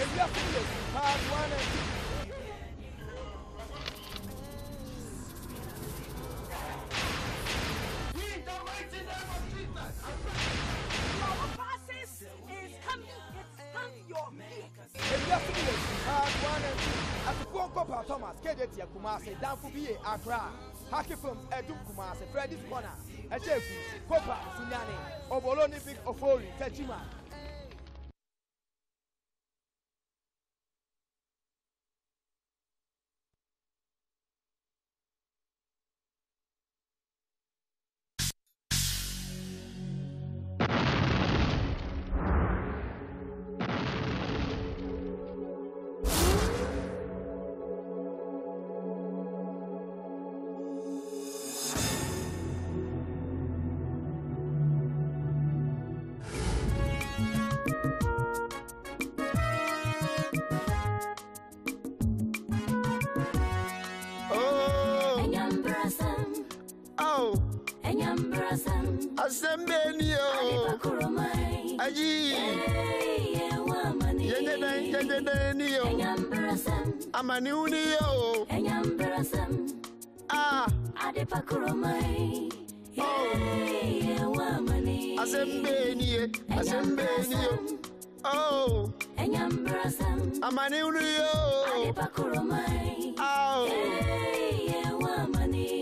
If you are feeling part 1 and 2. In the mighty name of Jesus. Your process is coming. It's coming your way. If you are feeling part 1 and 2. As a phone call Thomas, Kedetia Kumase, Danfubi, Accra, Haki Films, Edu Kumase, Freddy's Corner, Echefu, Kopa, Sunyani, Oboloni Big Ofori, Techima. Asante, Aji, Amaniunio, Ah, Adepakuromai, Asambeni, Oh, Amaniunio, Adepakuromai, Oh,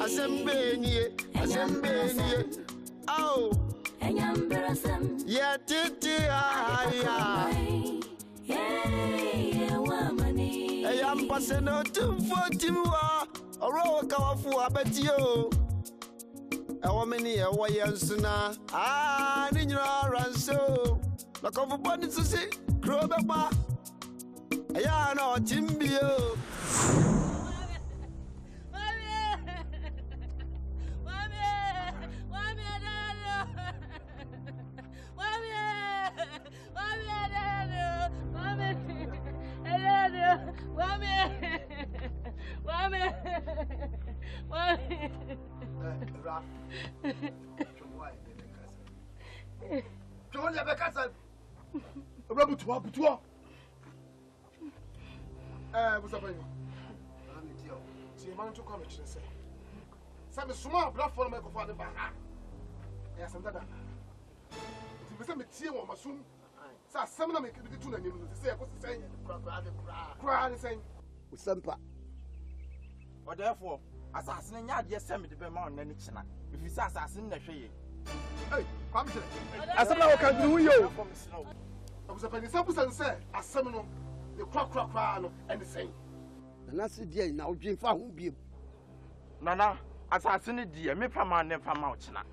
Asambeni, Oh, yeah, Titi, I am passing out to 40 more. A row of powerful, I bet you. A woman here, why sooner? Ah, in your run so. Look over body to see, grow the bar. I know Timbio. What's up, see, man, to come and say, some small blood for my father. Yes, I'm done. If you see me, soon, so some make it to the news to say, what's the saying? Cry and saying, with some part. Or therefore, assassin, yes, send me the Bemont and China. If you say assassin, hey, come to it. As I can do you. I was a penny sample and said, a seminal, the crack and the same. And that's the day now, Jim found be. Nana, assassin, dear, me from my name from Mount China.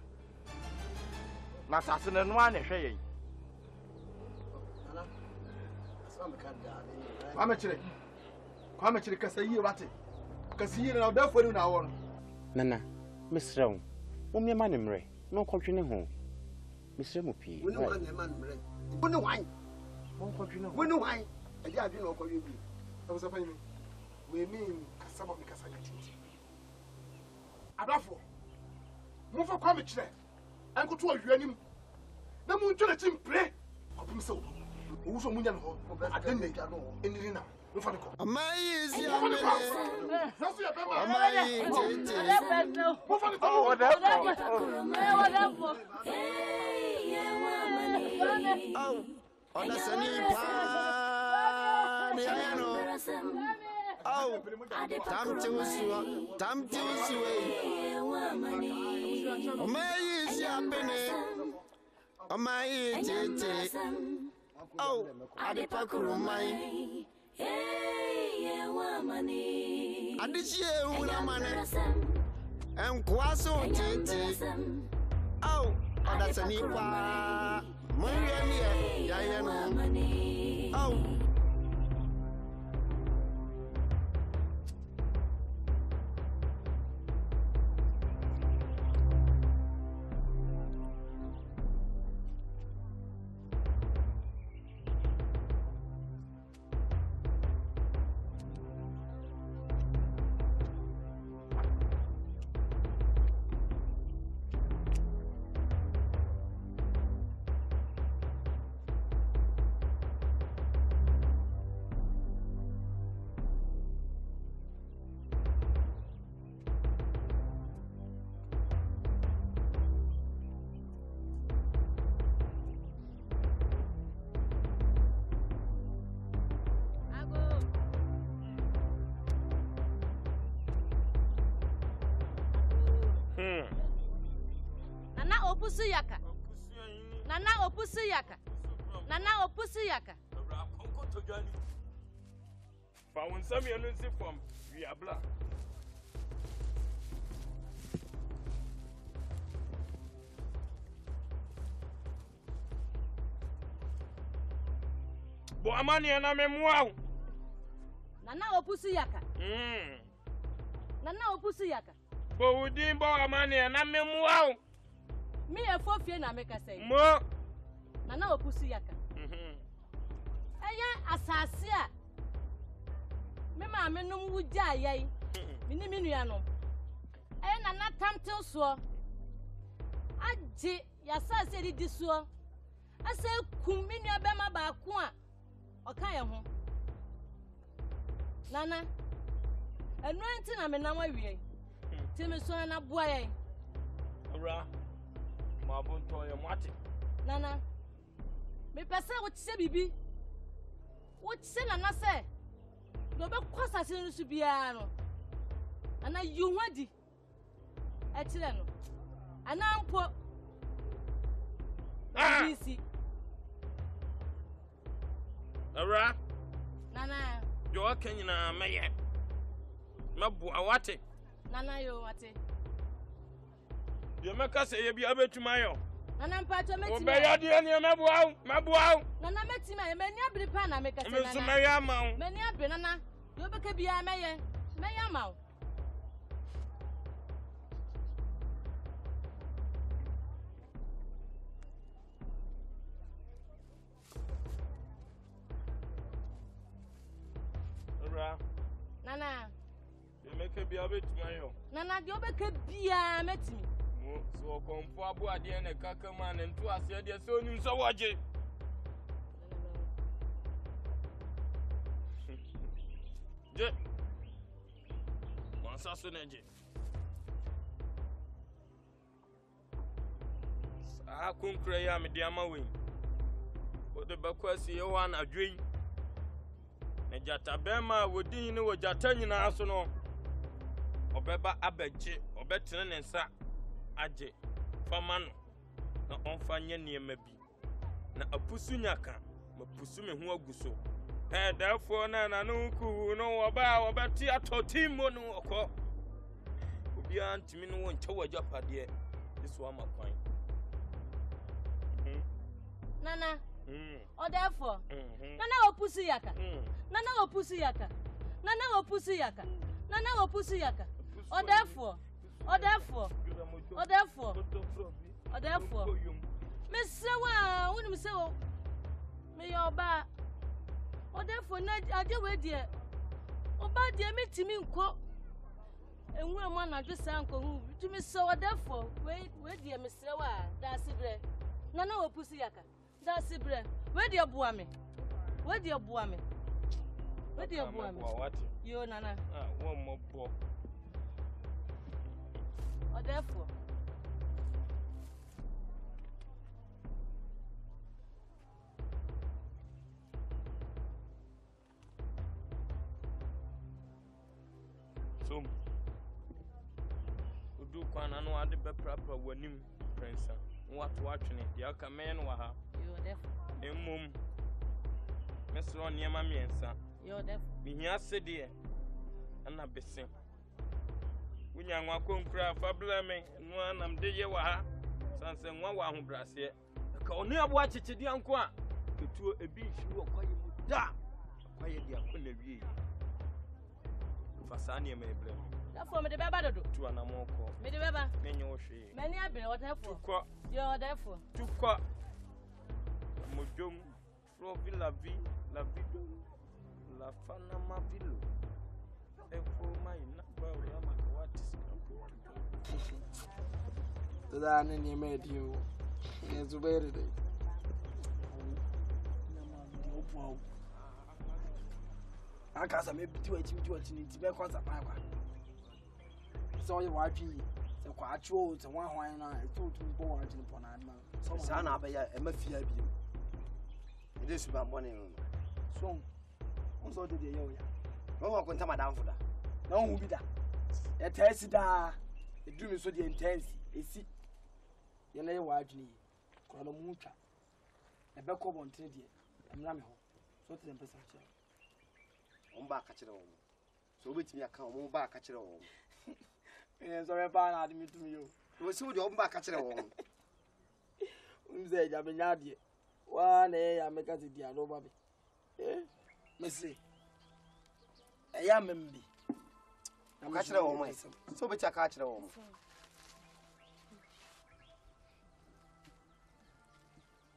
Assassin and one, hey. I'm actually because I hear at it. Because here now, therefore, you now. Nana, Miss Round, whom your man in Ray, no country home. Mr. Mupi, we know man, we know why. We know why. I didn't know what you mean. I was a penny. We mean some of the Casanati. Adafo, move for coming there. And go to a uranium. The moon to let him play. Of himself. Who's a moon I didn't make any now. Am I easy? opusi yaka. Nana opusi yaka. Nana opusi yaka. Found some music from Viabla. Boamani and I'm wow. Nana opusi yaka. Nana opusi yaka. But we didn't borrow money and I'm wow. Me a 4 year na make say. Mo. Nana opusi yaka. Aya asasia. Me ma me no wuja ayai. Me ni menua no. Aya nana tamtel so. Aje ya sase di so. Asa kum menua be ma ba ko a. Oka ye ho. Nana. Enu enti na me na wawie. Ti me so na boa ye. Ora. Ma bonto ye mwate. Nana. Me pese wo tse bibi. Wo tse nana se. Do be kwasa se nsu bia no. Ana yuwadi. E tire no. Ana mpo. DC. Ora. Nana. Yo akanyina meye. Mabu awate. Nana yo wate. Ye meka se ye bia betuma yo. Nana mpacho metima. Obeya de ne mabuaw. Nana metima e mani abiri pa na meka se nana. Me so meya mawo. Mani abiri nana. Yo beka bia meye. Meya mawo. Ora. Nana. Ye meka bia betuma yo. Nana yo beka bia metimi. So kompo abu ade ne kaka man ntu ase de se onim so woje je wansa so neje sa konkre ya me de amawen o de bakwasi ye wa na adwen ne jata bema wodin ne wojata nyina so no obeba abeje obetene ne nsa aje famano na onfanye niema bi na apusu nyaka mapusu me ho aguso therefore na no ku no obati atotimo no okọ obi antimi no wonche wajapade this one makwan Nana o therefore nana opusu yaka nana opusu yaka nana opusu yaka nana opusu yaka o therefore me sewa wonu me sewo me yoba o therefore na aje we die oba die metimi nko enwu ema na dwe sa nko hu tumi sewa therefore we die me sewa da sibre nana opusu yaka da sibre we die bua me yo nana won mo bo o therefore so udu kwana no ade beprapra wanim prensa watu atwene dia ka men wa ha yo therefore emum mesro niema miensa yo therefore mihia sede ana besen wunya nwa konkra fableme no anam de ye wa ha sanse nwa wa ho brase ka onu abo achechedi anko a ketuo ebi nhiri okwaye mu da okwaye dia ko na wie fasani e mebrem therefore me de beba dodo tu anamoko me de beba menyo hwe mani abere o therefore tukọ yo therefore tukọ mojom provi la vie la fana ma vilo eko mai na ba o ma what to da ne ne me dio ne zubere de na ma dio po aka sa me biti wa chini ti be kwa sa pa kwa so ye wa twi se kwa chauds se wa hwan na to bo wa chini po na ma so sa na ba ya e ma fia bi e de su ba mo ne so on so de ye o ya no ho kwenta madam fuda na hu bi da e tesi da e du mi so de intense esi yɛn lɛ wa adwene yi kora no mu twa ɛbɛkɔ bɔntere deɛ ɛmra me ho so te mpɛ sa kyerɛ on ba ka kyerɛ wo so obetimi aka wo ba ka kyerɛ wo sorry pa na ade mitumi yo wo si wo de on ba ka kyerɛ wo Mze ja benya de wa na ya meka ti dia no ba be mese eya membi ka kyerɛ wo mai so obeti aka kyerɛ wo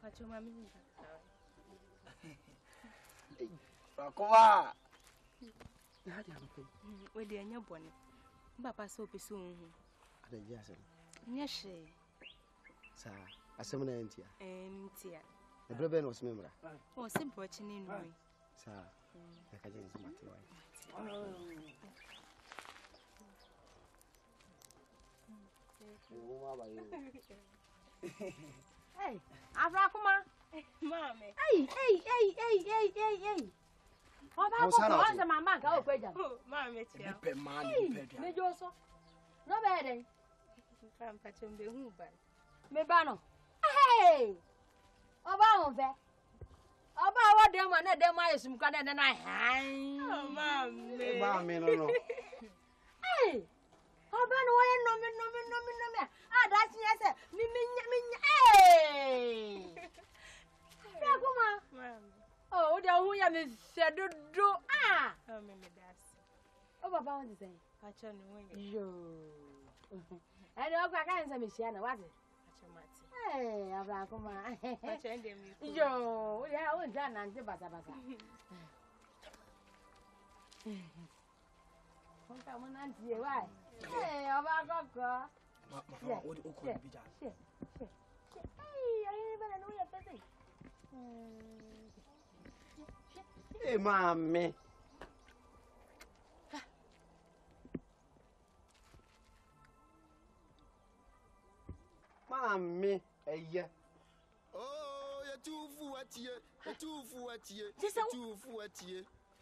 Pacho mami ni Rakova na dia no we de anya bone papa so opeso hu ada ji asem nya hye sa asem na entia entia e brebe no smemra o simple chini nu sa ya ka je nsumate wa hey afra kuma mama hey Oba ko on mama ka o peja mama tia pe man pe dia me joso no be den fam pa chombe hu ba me ba no hey oba won fe oba wo dem na dem ayesum ka na han oh mama no hey oba no wo no me ada tia se mi hey ya kuma mama oh, the who ya me said do ah. Oh, me das. Oh, baba want to say. Pacha no way. Yo. And you go can say me share na what? Pacha mati. Hey, abra kuma. Pacha ndem you. Yo, ya won ja na nte basa. Kon ka mo na ntie why? Hey, abra koko. Ma o de o ko bi da. Hey, I bana no ya pese. Hey, mommy. Mommy, yeah. Oh, you're too fuatie.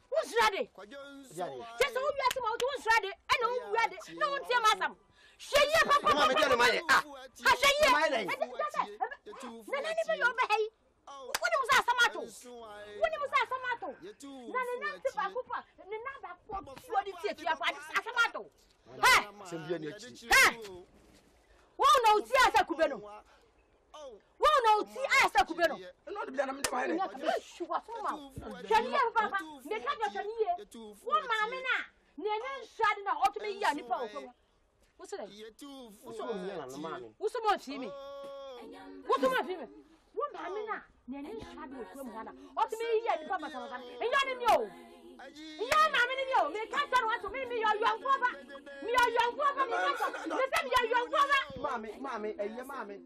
Who's ready? Just so you have to out who's ready. I know who's ready. No one's your master. She papa. Mama, tell me my I say yes. When you say tomato. Na kupa. Na ba for the tea you have tomato. Hey. Sembia ni achi. Hey. Wọ́n no tea asa kubeno. Wọ́n no tea asa kubeno. No de bia na me de mai Na shuwa soma. Chaniye papa. Me ka jo chaniye. Wọ́n ma me na. Ne nshade na otume ya nipa okwo. What's that? What's on here, mommy? What's the more for me? What's the more for me? What mamma? Nanny shadow from Ghana. What to me here, Papa? And you know, your mamma, me can't want to meet me, your young papa. Me, your young papa, listen, your young papa. Mommy, and your mommy.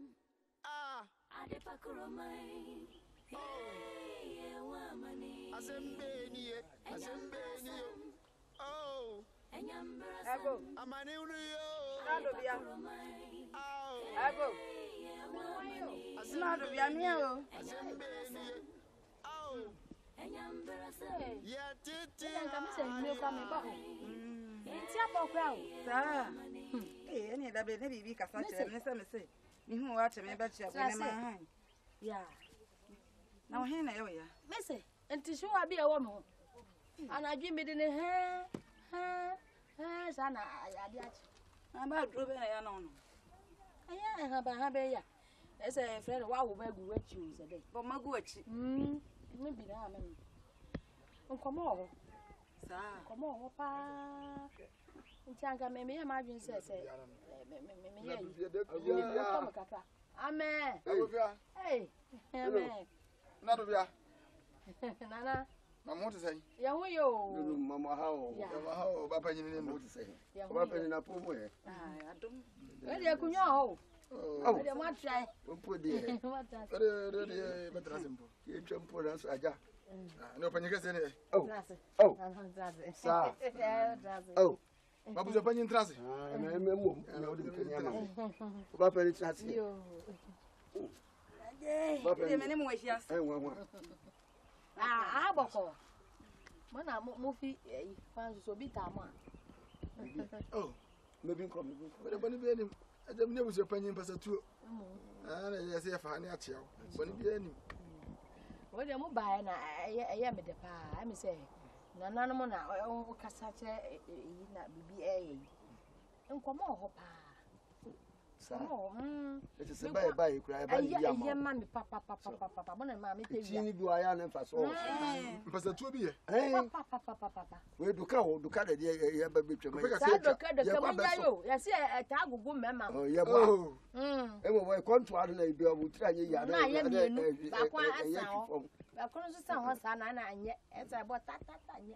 Oh, Ego. Ego. Not of Yamio. Any that baby because I say, you know what I mean, but you're my hand. Yeah. Now, here I am. Missy, and to show I be a woman. And I give me the hair. Sana, I about Ruben. I don't know. I have a habit. As a friend, why will make you choose a day? But my good, maybe I'm come on, sir. Come on, papa. Changa, maybe imagine says, Amen. Hey, amen. Not of ya. Nana. I'm going to say, Yaho, Mamma, how, Papa, you know what to say. Papa, in a poor way. I don't. Well, you could know. Oh, I want to try. Poor dear. But simple. You jump for us, Aja. No, when you get in it. Oh, sir. Oh, what was your opinion, Tracy? I know the opinion. Papa, it's not you. Ah, Boko. Mana movie fans so bit Oh, maybe come. But I don't know your opinion, Pastor. ana ya say fa ani atia wo boni bi ani wo de mo ba na eye me de pa me say na nanom na o kasa che yi na bibi eye nkomo ho pa it is by cry by ya mami papa bona mami te wi ni bi wa ya na fa so mpasa tu bi ye papa we duka de ya ba betwa mai sa duka munya yo ya se ta gugu mema oh ya ba e mo boy kontu adu na ibi obu tira nye ya na ya mienu ba kwa asa o ba kono so sa ho sa na anye e sa bo ta anye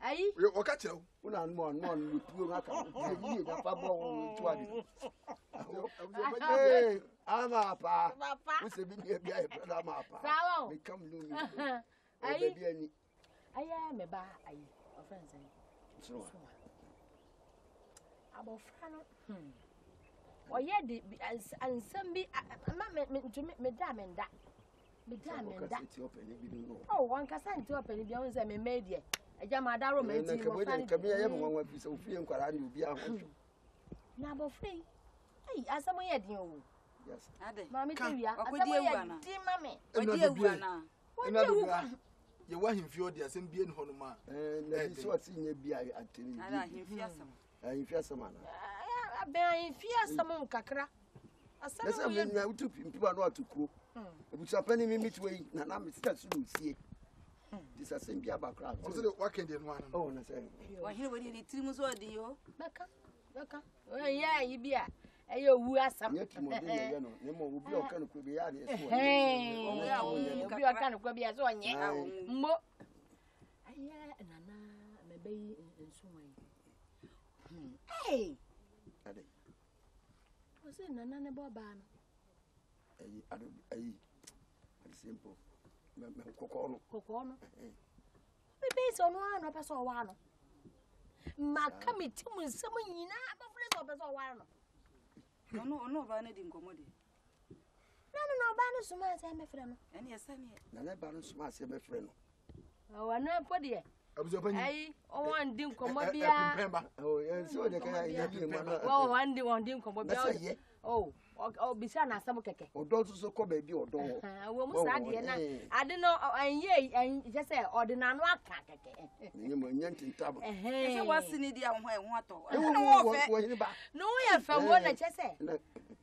ayi o ka kire una no no tuo ngaka ye da fa bo tu adu ama pa we bi ni bia e brother ma pa sawo me come no me ayi baby ani aya me ba ayi o friends ayi so abo frano o ye de ansam bi me da oh wan kasa nti opani bi on se me media eja ma daro ma nti mo fan ka me ya mo wan fi so fi nkwara ni obi ahwo na abo free ai asamo ye din o yes ade mami tewia asamo ye din mami odi ewu na ina duwa ye wa himfi odi asem bie ni hono ma na bi so ati nya bi atiri bi ala himfi asamo himfi asamo na aben himfi asamo kakra asamo ye na utupi mpiba no atukuro ebusa pani mi mitwe na me sika su lusie this asem bi abakra o se de wa kende no ana oh na say wa hire we ni tiri mu so odi yo beka o ya yi bia eyo wu asam ye timo de ye no ne mo obi o kan ko be ya ne so obi o kan ko bia so onye mmo aya nana mebe nso wan ade o se nana ne bo ba no ayi simple me kokko no bebe so no ano pa so wa no maka metimu nsem nyina abafle so pa so wa no no ba na di nkomode no ba no suma se me frɛ no ene yesane na ba no suma se me frɛ no wa na podi abuzo pani ai o wan di nkomo bia oh yeah so de ka ya di ma no o wan di nkomo bia o bisa na asam keke odo so ko ba bi odo wo mu sa de na ade no anye je se ordinary no aka keke ni mo nyanti tab se wasini di ahwo ehwo ato wo hini ba no ya fa wo na je se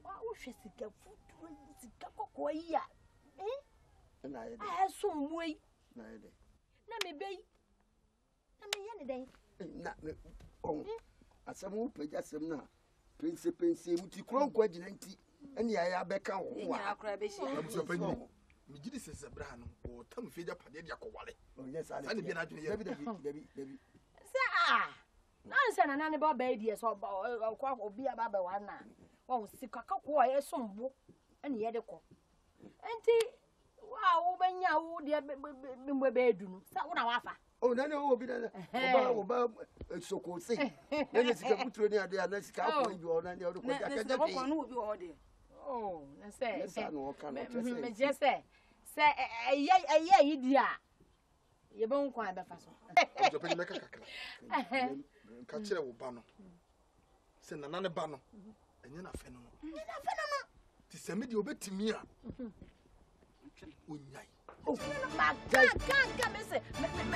wa wo hwe sika futu sika kokko ya na ye so muyi na ye de na me bei na me ye ne den na on asamu peja sem na pense muti kronko agina nti ene ya beka ho wa akra be shi abuzo pani mi gidi se bra no o tam feja pade de akowale oh yes ani bi na adwene ye David sa na nse na nane ba ba die so kwa obi aba ba wa na wo sika kakko ye sombo ene ye de ko enti wa wo banya wo de be edunu sa wo na wafa oh na no obi na oba soko se na sika kutro ni ade na sika akọ ibi ona ni odo ko ja ka ja ko no obi wo de oh na say na no ka no me je say eye yi dia ye be nkwa be fa so abuzo pani meka kakra ka kire wo ba no se nana ne ba no enye na fe no ti se me di obetimi a onyai ma kan me se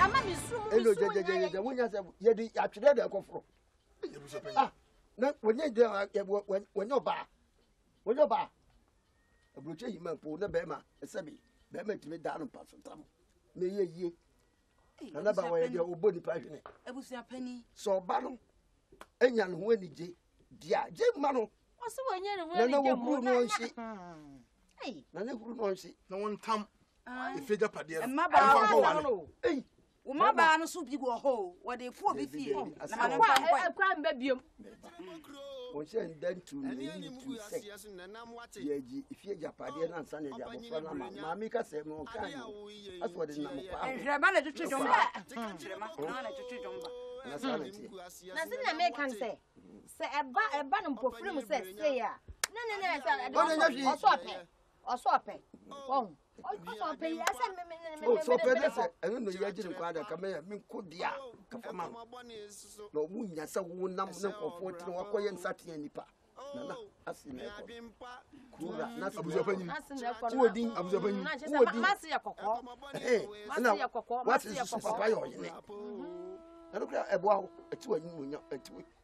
ama mi sumu elo je wonya se ye di atwede de kofro abuzo pani na wonya de wonya ba abroche yi man po na be ma esebi be ma timi da no paso tam na ye na ba wa de obodi pa hwene abusia pani so ba no enya no ho anije dia je ma no o se wonya ne ho anije mo na ne huru no nsi na won tam ifeja pade no ma ba wo ma ba no so bi go ho wo de fu obi fie na ma no kwa mba biom o se ndantu ni tu se yeji ifie japade na nsa ne japofra na ma mi ka se mo kan aso de na mo kwa ehre ba na twetwe jomba ehre ma na twetwe jomba na sanati na se na me kan se eba no mpofrim se ya na oso pe won oso pe ya se me so pe se enu no ya jiri kwa da ka me mi kodia ka fama no mu nya se wo nam ne kofo tiri wakoye nsate nipa nana asine kura na abuzapanyi wodi abuzapanyi wodi masi ya kokko masi ya kokko masi ya kokko papa yo yene anu kra ebo awo eti wanyi munya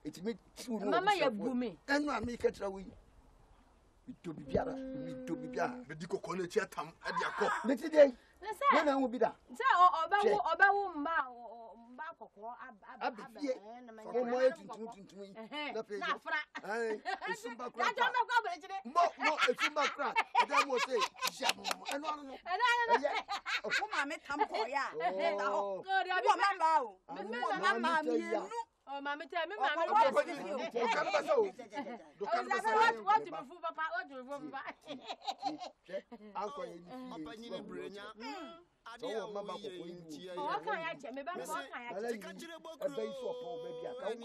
eti me tu no mama ya bumi enu ami ka tra wi to bibiara me di kokko na chi atam ade akọ meti dey na hu bi da se obawo mba kokko abifie o mo etuntum na pe na fra ai esumba kra na jamba kwa bere mo esumba kra ada mo se jamu enu anu o kuma me tam ko ya o mama o mama mi nu oh mama tell me mama do kan ba so what to be full papa what to be full papa anko ye ni brenya ade a mama ko ko yi o kan ya che me ba ko kan ya che ebe iso po be bia ka wo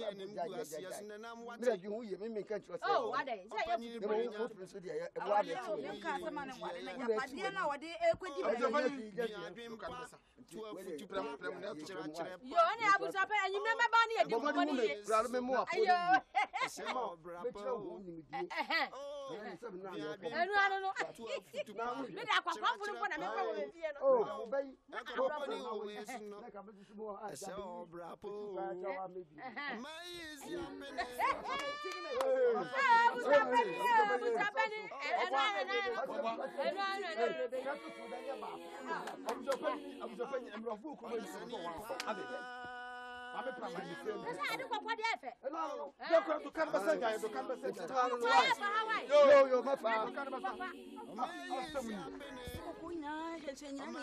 ja mira ju hu ye me kan tro oh ade say ye de mo ko so dia e wa de ti o kan sama ne wade na ya pade na wade e kwedi yo ani abusa pa anyi me ba ni e di mo ni ye ra me mo apo ayo me tro wo ni mi die enu anu no me da kwa fu no na me kwa wo fie no oh bai ko pani o we sino ese obrapo mai isi amene abuzapanyi emrafu ko ba so ade ame pra ma ni film asa ade kwa de efe do kan ba sa gae do kan ba sa yo ma fa kan ba sa ko nya ke senya ni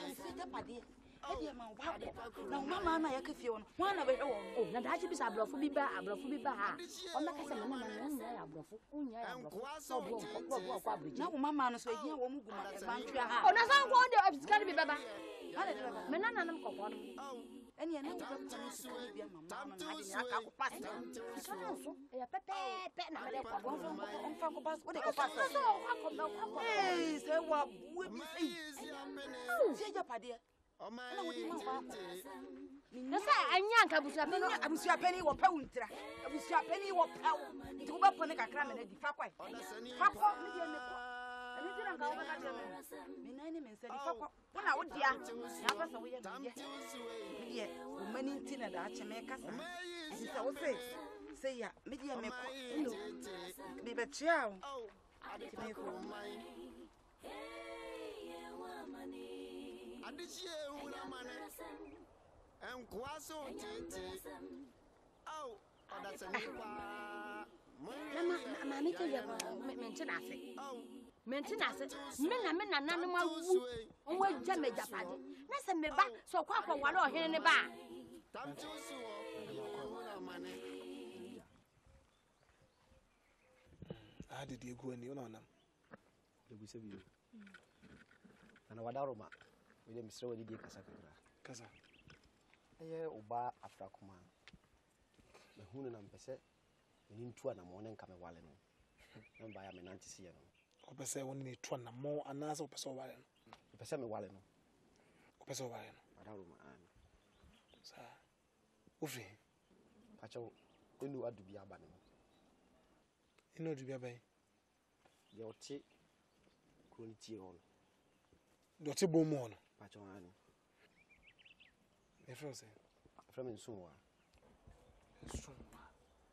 ese te pade e ma wa na mama na ya kafie won wa na be hwe won na da ji bisa abrofo bi ba ha o me kasa na mama na nya ya abrofo nya ya abrofo bo kwa abreji na mama no so hia wo mu guma e ban twa ha o na san ko de ofisikari bi baba me na nam kokko no eni ene wo ko no so bi mama no na ade aka ko pass so e pepe na me de ko on fa ko pass o de ko pass so ko eh se wa bu bi se ja pade na wo di ma fa na sa anya nka abusua pani wo pa wuntra abusua pani wo pa nti wo ba pone kakra me na di fa kwai fa ko me di ne ko ani tira nka wo ka tira me na ni me nsa di fa ko wona wo dia ya pa sa wo ye me die wo mani nti na da ache me kasa nti sa wo se ya me die me ko no me be chiao ati me ko adishie una mane enkwaso tete au odasanipa mama me ke ya mentina ase me na nanom awu onwa gya me japade na se me ba so kwa wale ohene ne ba tamtusu una mane ade de egu ani ona nam de bu se bi ana wadaroma we misre wadi die kasa kasa eye oba afrakoma me hunu na mpese ni ntua na mo ne nka me wale no nba ya me nantisi ye no opese woni ni tua na mo anasa opese wale no opese me wale no opese wale no wadaroma an sa ofri pacho enu adubi aba ne enu adubi aba ye oti kroniti on do te bom on pacho an e frose from nsuwa nsuwa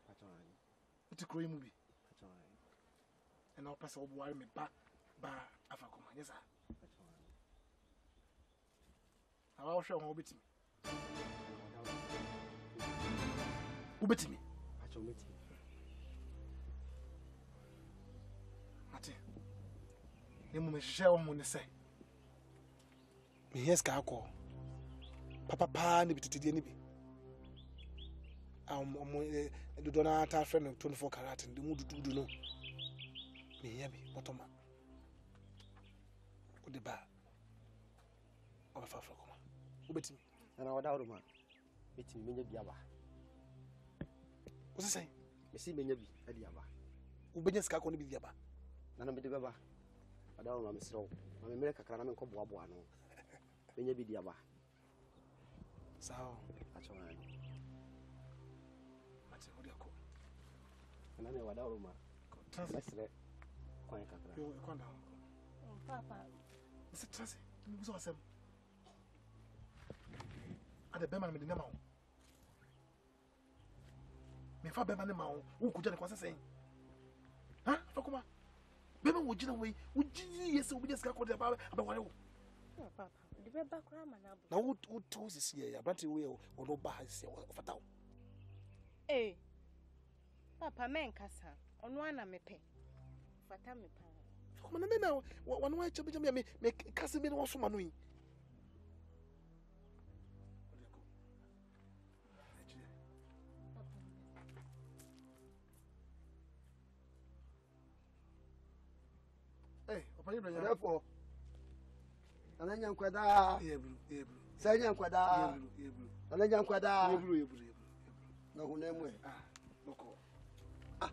pacho an uti kroyi mu bi pacho an ena opese obuware me ba afakoma yesa pacho an awa hwe ho obetimi ubetimi pacho betimi ate emu me hwe wo mu ne se me yes ka akọ papa ni bititidi ni bi do dona ta friend 24 karat ndi mu dudu no me ya bi botoma o de ba o ba fa koma o betimi ana wada ma betimi menya bi aba o se sai me si menya bi adi aba o benya ska ko ni bi aba na me de beba wada ma me sro ma me mere kakra na me ko boaboa no menya bi di aba sao pacho an mate o de ko ana ne wada roma mesre kwan kakra yo kwan down Papa. Is it trust? You so asem. Ade be man me de ma wo. Me fa be man ma wo. Wo kuja ne kwase sen. Ha? Fa kuma. Be man wo gina we. Wo gini yesi wo bi jeska ko de ba ware wo. Papa, the be back ram na bu. Na wo to sisi ya brante we wo no ba ha sisi wo fata wo. Eh. Papa men kasa. Ono ana mepe. Fata me pa. Kuma na na wanu wa chebi me kasi me no so ma no yi. Therefore, and then Yankwada, say Yankwada, and then Yankwada, no name way. Ah,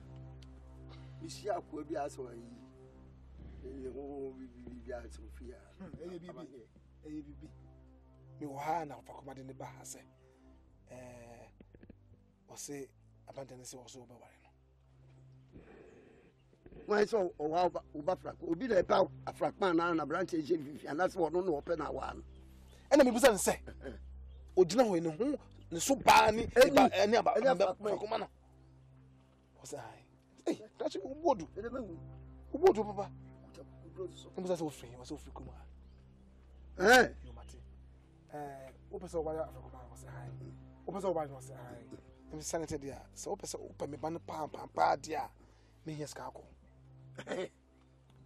Miss Yak will be as well. You be as Sophia. ABB. You are now for commanding the Bahase. Or say, abandonance also over. Why so Ubafrak will be about a fragment and a branch, and that's what no open a one. Enemy was say, Ojino in whom the soup barney any about Commander. Was I? Hey, that's who would do. Who would do, Papa? Who was so free? Was so free, Kuma. Eh, you, Matty. Opus over Africa was high. Opus over was high. I'm sanity, dear. So Opus open me ban palm, pa, dear. Me here, Scarco.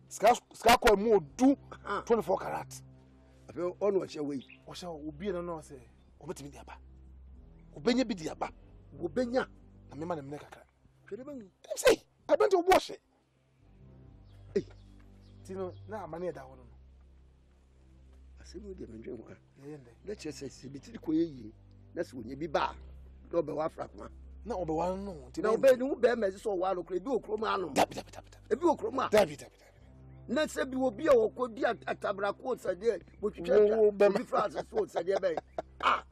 Scarco more do 24 carat. I feel on what your way. Or shall be an honor say, Obet me diaba. Obenya be diaba. Obenya. I mean, Madam Necka. Say, I went to wash it. Hey, Tino, now money that one. I said, we didn't drink one. Let's just say, that's when you be back. No, be one fragment. No, but one no. No, be no be me so one okay do kroma no. E bi okroma. David. Na se bi obi a okodi atabra ko sade bo twetwa. Bi France so sade be. Ah.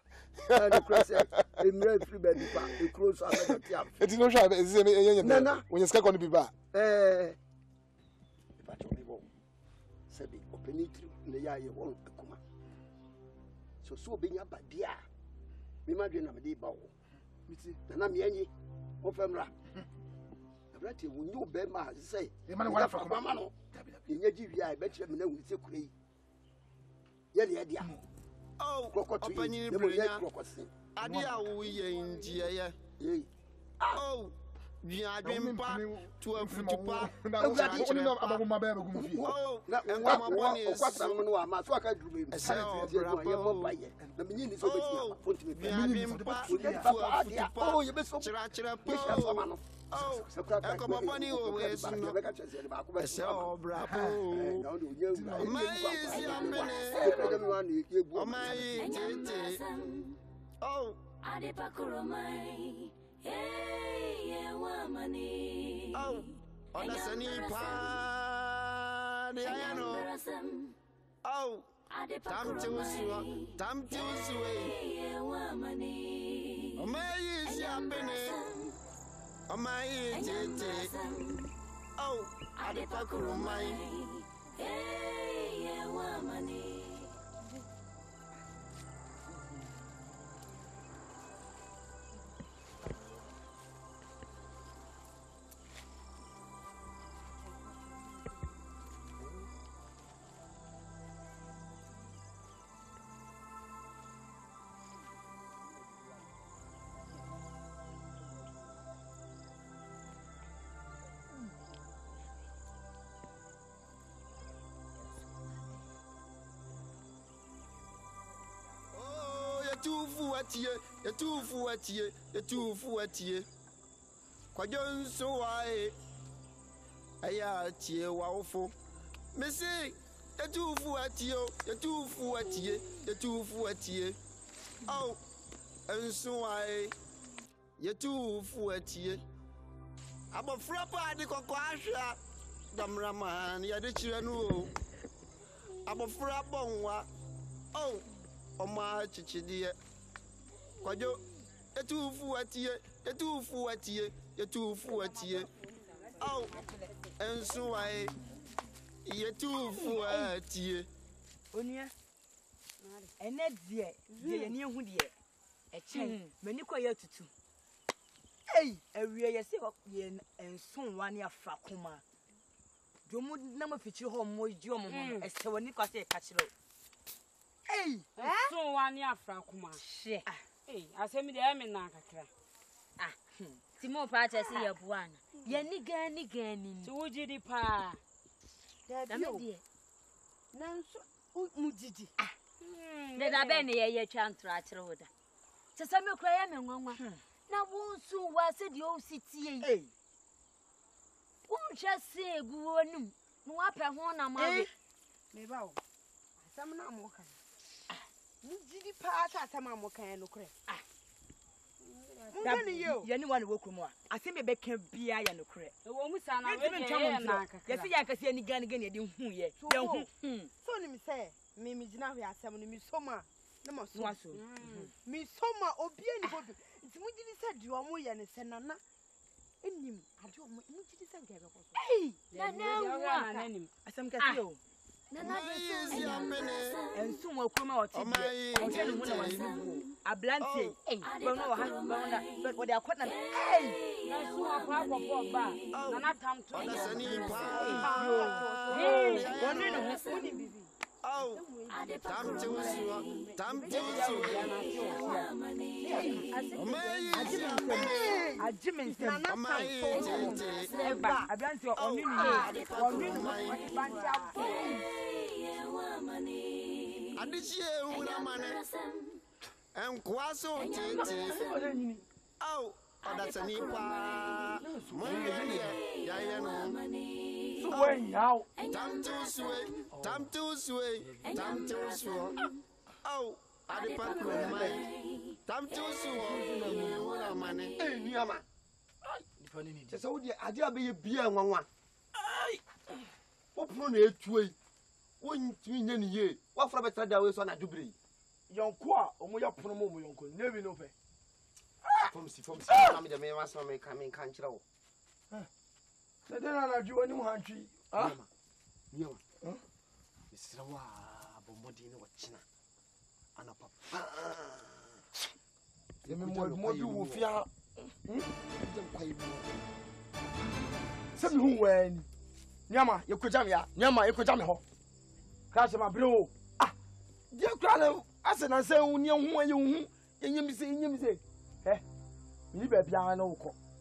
Na cross e mira free be bi pa e cross am be tiam. E ti no sha be ze me yenye. When you ska ko no bi ba. Ba to me bo. Se bi openitri ne ya ye won akuma. So obenya ba bia. Me ma dwe na me dey ba wo. Miti na me anyi wo famra abrati wo nyu be ma say e ma ne wala fa mama no nya ji wi ai be kire me na hu se kure yi ye ne dia oh opanyi brenya ade a wo ye njie ye oh Adwempa to afutupa oni no ababuma ba begum fi na kwasam no ama so aka drum em ye mo baye na menyi ni so be ti fonti me Adwempa oh ye be so chira po oh ekoboni o we so no ese obrapo mai si amene mai tete oh adepakuromai hey wamani oh onasani pa de ayano oh tamte usuwe hey wamani mai si amene mai tete oh adepakuromai hey wamani Yetufu atie kwajonso wae aya tie waofo mesi yetufu atie au enso wae yetufu atie abofra pa ade kokko ahwa damraman ya de kire no o abofra bonwa au oma chichidie kwajo yetufu atie Oh, and so I yet too for tea. Onia. And that's dear, dear, near who dear. A chain, many quite to two. Hey, a real yen and soon 1 year fracuma. You would number feature home with your mom as to when you got a catcher. Hey, so 1 year fracuma. She, hey, I send me the Aminaka. ah, Timo Patch, I see a one. Yannigan, to would you pa? That's dear. Nanso, Mujiji. Then I been here, your chance to rattle with her. To some of cry and one. Now, won't so was it the old city? Hey, won't just say, go on, no upper one among me bow. Some not more. Mujiji pa, some more can look. Anyone who will more. I think maybe can be I and the credit. The woman, yes, I can see any gun again. You didn't hear. So, let me say, Mimi Jinavi has 7 me summer. No more so. Me summer or be any body. It's Mujiji said you are more than a senana. In him, I don't Mujiji said, hey, I some can see. And soon will come out. I'm telling you, a blanty, but what they are quite hey, not time to oh, and Quaso, oh, that's a nipa. Now, time to sway, time to sway, time to sway. Oh, I depend on my time to sway. Money, Yama. So, I dare be a beer 1. What prune Twi? 1 year. What for better that was on a dubri? Young Qua, or more promo, uncle, never know. From the man was coming can't roll. Then I do a new country. Ah, you, Mr. Bomodino, China. And a papa. The more you will fear. Some who went. Yama, you could jam ya. Yama, you could jam her. Crash my blue. Ah, dear Crowder, I said, I say, when you say, eh, you better piano.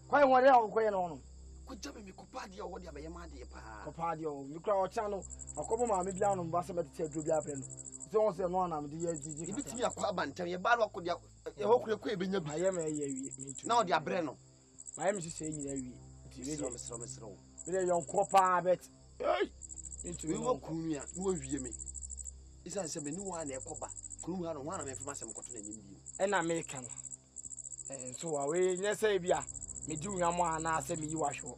Quite what else going on. Could jam me Copadio or the Yamadi, Copadio, you crowd channel, a couple of maybe down on Basset to be up in. So, say, one of the years, you get me a quaban, tell you about what could you hope you could be in I am a now, dear Breno. I am saying, with a young copper, bet. Into you walk Kumia, who will hear me. It's a new one, a copper, Kumia, one of them from some cotton in India. And American. And so away, let's say, me do Yama and I say me you are sure.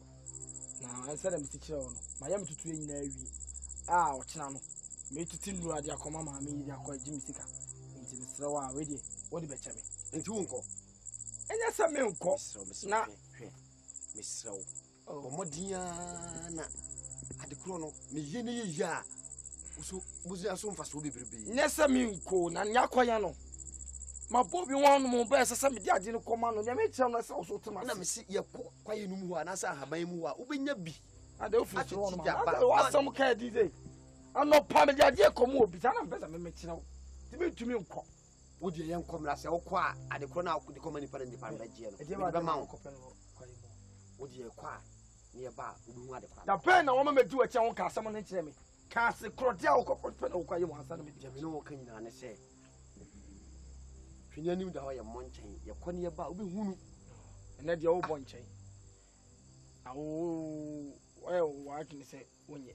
Now I said, Mr. Chilon, my am to train Navy. Ah, Channel. Me to Tindu at your command, me, they are quite Jimmy Sicker. Into the slow already. What do you bet me? Into Uncle. And that's a milk cost, not Miss Slow. Oh, Modiana at the chrono, me yenny ya. So was there some fast will be? Nessa Minko, and Yakoyano. My Bobby one more best as some didn't command on the match also to my see your quiet new one as I have my mua, open your bee. I don't feel so on some care today. I'm not permitted idea come over, but I'm better than making out. To me, would you young come last or qua at the corner of the common parent department? Would you acquire nearby? The pen, a woman may do a town cast someone in me. Cast a cordial corporate pen, or you want something to know, can you say? You knew that I am one chain, your corny about who, and that your old one chain. Oh, well, what can you say when you?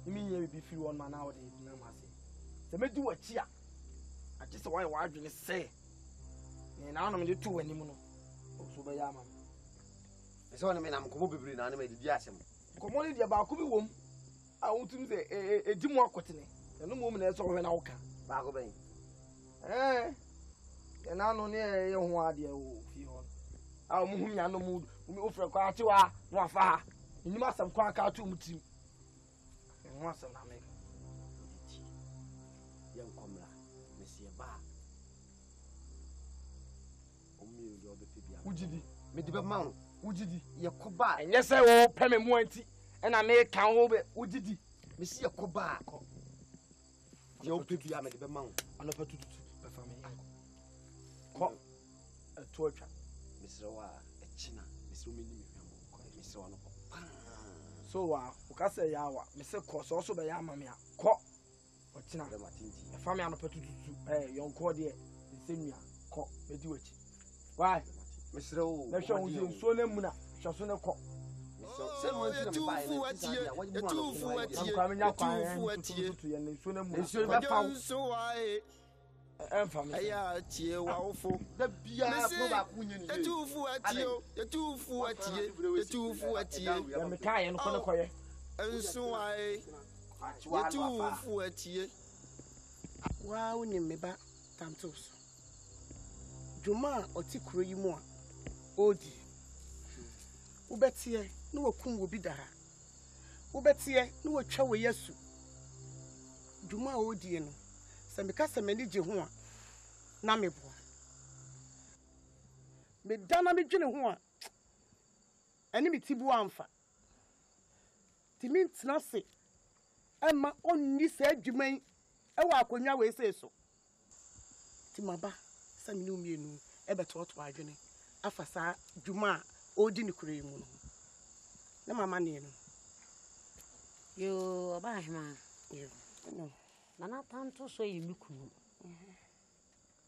You mean you be few 1 man nowadays, no mercy. They may do a cheer. I just why you say. And I don't know 2 anymore. So by Yama. It's only mean I'm going to be animated. Yes, come on, the about Kubi womb. I want to say a dim walk with me. And no woman else over an alka. Eh, and I know near your idea. a mo hum ya no mu o frɛ kwa ate wa no afa ha enim asɛm kwa aka to mu tim ho asɛm na me yan komla mesie ba o mi yo be fe bia wujidi me di be ma wo wujidi ye koba enye sɛ wo pɛ me mu anti ɛna me kan wo be wujidi mesie koba ye o pe bia me di be ma wo ana pa tututu pe fa me ko to atwa mesre wa echina mesre me ni me hwambo ko mesre wa no ko so wa o ka sɛ ya wa me sɛ ko so be ya ama me a ko ochina de matinti fa me ana pa tututu yonko de nsɛnua ko me di wachi why mesre wo na hwɛ wo nso na mu na hwɛ so ne ko se mo nti na me ba Etufu atie, kwa me nya kwa tututu ye ne nso na mu nso be fa ɛmfa me aya tie wa ofo da bia ko ba ku nyini etufu atie ya me ka ye no ko ne koye enso wae etufu atie wa woni me ba tamtos juma oti kuro yi mu a odi ubetie no wakum wo bi da ha ubetie no watwa wo yesu juma odi no se me ka se me gye ho a na me boa me dana me dwene ho a ani me tibu amfa timi ntena se ema onni se adwuman e wa akonwa we se so timaba se me no mienu e betoto adwene afasa dwuma odi ni kure mu no na mama ne no yo ba hema yo no nana tanto so yi mikunu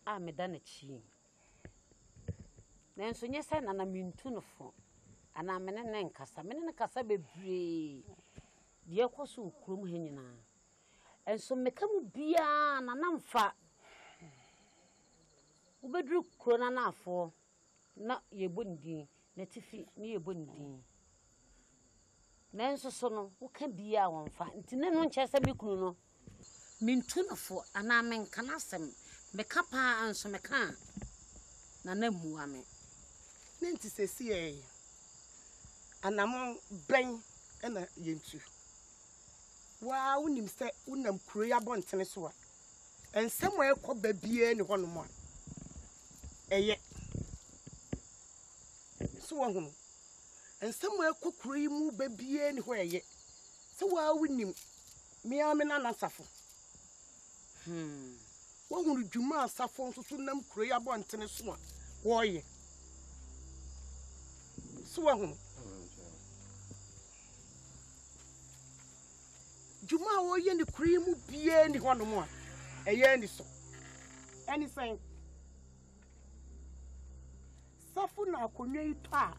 a me da na chi nanso nye sai nana mintu no fo ana me ne nkasa me ne kasa bebre de ekoso kurom he nyina enso meka mu bia nana mfa ubedru kuro na afo na yebondin na tifi ni yebondin nanso so no woka bia wonfa ntine no nche se mikunu no mintu no fo ana men kana sem meka pa anso meka na na muwa me nenti sesi anam ben na yentu wa wonim se wonam kuro ya bontene so a ensem wa ekoba bia ni hono mo eye so wa hunu ensem wa ekokuro yi mu ba bia ni ho eye se wa wonim miame na nasafo wa hunu dwuma asafo nso so nam kuro ya bontene so a wo ye so wa hunu juma wo ye ni kuri mu bie ni hono mo a eye ni so any saying safu na akonwa yi to a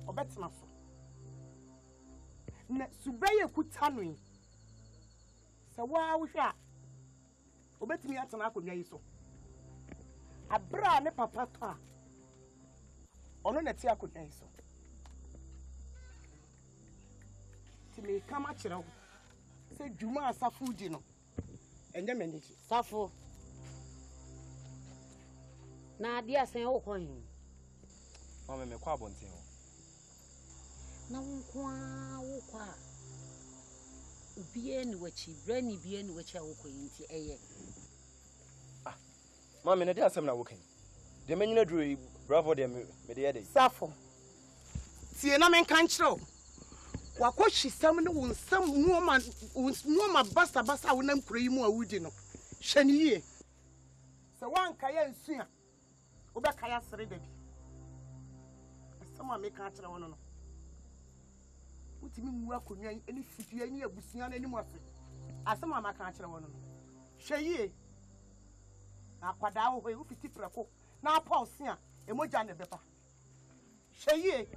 obetena so na subaye kuta no yi se wa wo hwe a obetimi atena akonwa yi so abra ne papa to a ono na ti akonwa yi so ti me kama kire wo se juma asafu di no enye meniji safo na adi asen wo kon hin mama me kwa bonten ho na wo kwa ubie ni wachi brani bie ni wachi awoko yinti eye mama ne dia asem na wokan de menyina duro bravo de me de yede safo tie na men kan kire wako hwisam ne wonsam nuoma basa wonam kuro yi mu awudi no hwani yie se wanka ya nsu a obeka ya sere da bi asama me kan kire wono no utimi mu akonwa eni fitua ni abusia na anim ase asama ma kan kire wono no hwayie akwada wo ho ufiti preko na pause a emoja ne bepa hwayie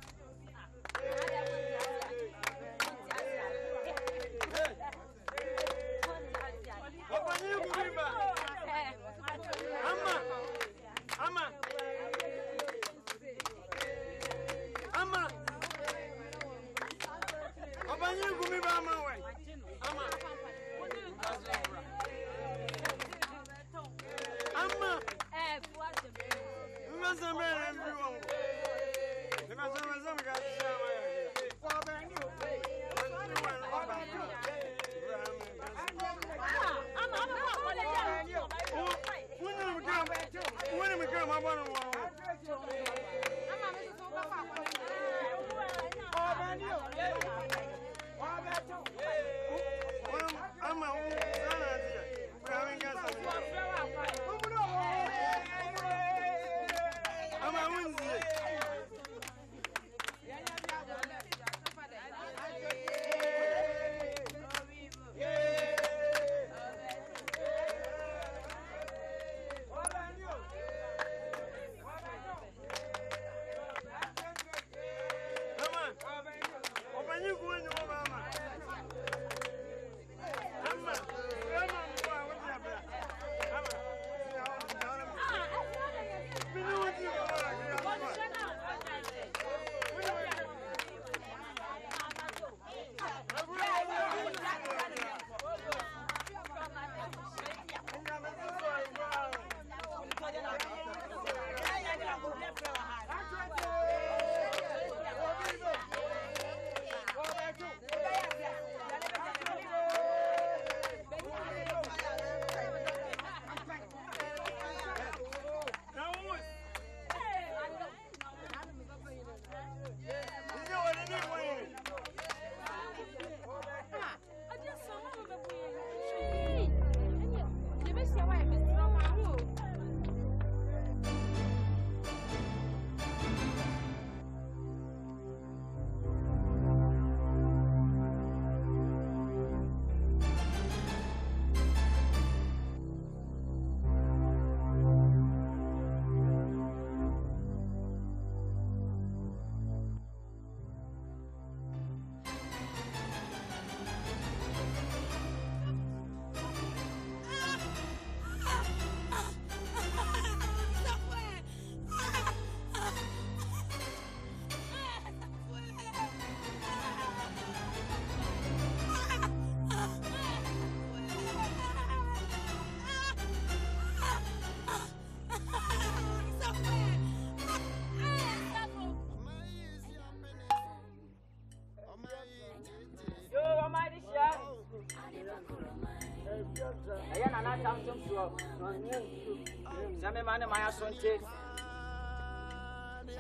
Some man my Asante.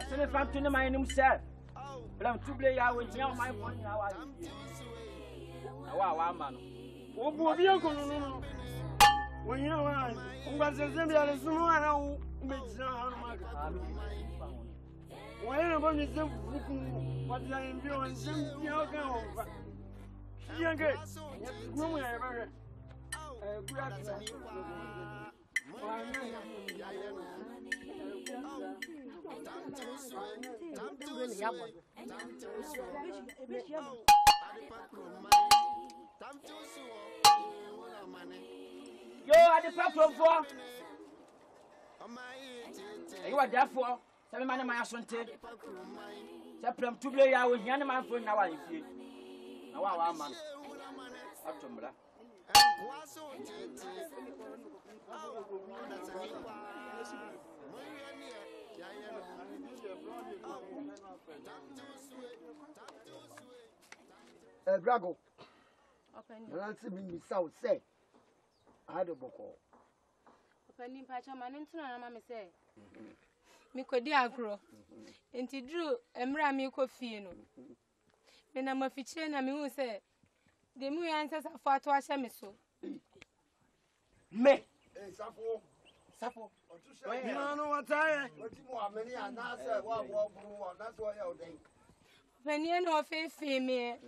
Some fam to my himself. But I'm too play I will tell my phone how I wow man. Oh boy, no. When you know what the same as no why am I so what I am doing? Some young girl. Yo, at the platform for you are therefore 7 man my Asante. Septem to play out with young man for now. I feel now, man. Atumbra. Brago. Nancy me south say. I had a boko. Opening patch on my internet, mamma say. Me could diagro. And he drew Emra me coffee. When I'm a feature, and I mean, say, the moon answers are far to us, so. Me, Sapo. you don't know what I am. What you want, many and answer what that's why you're there. When you know female.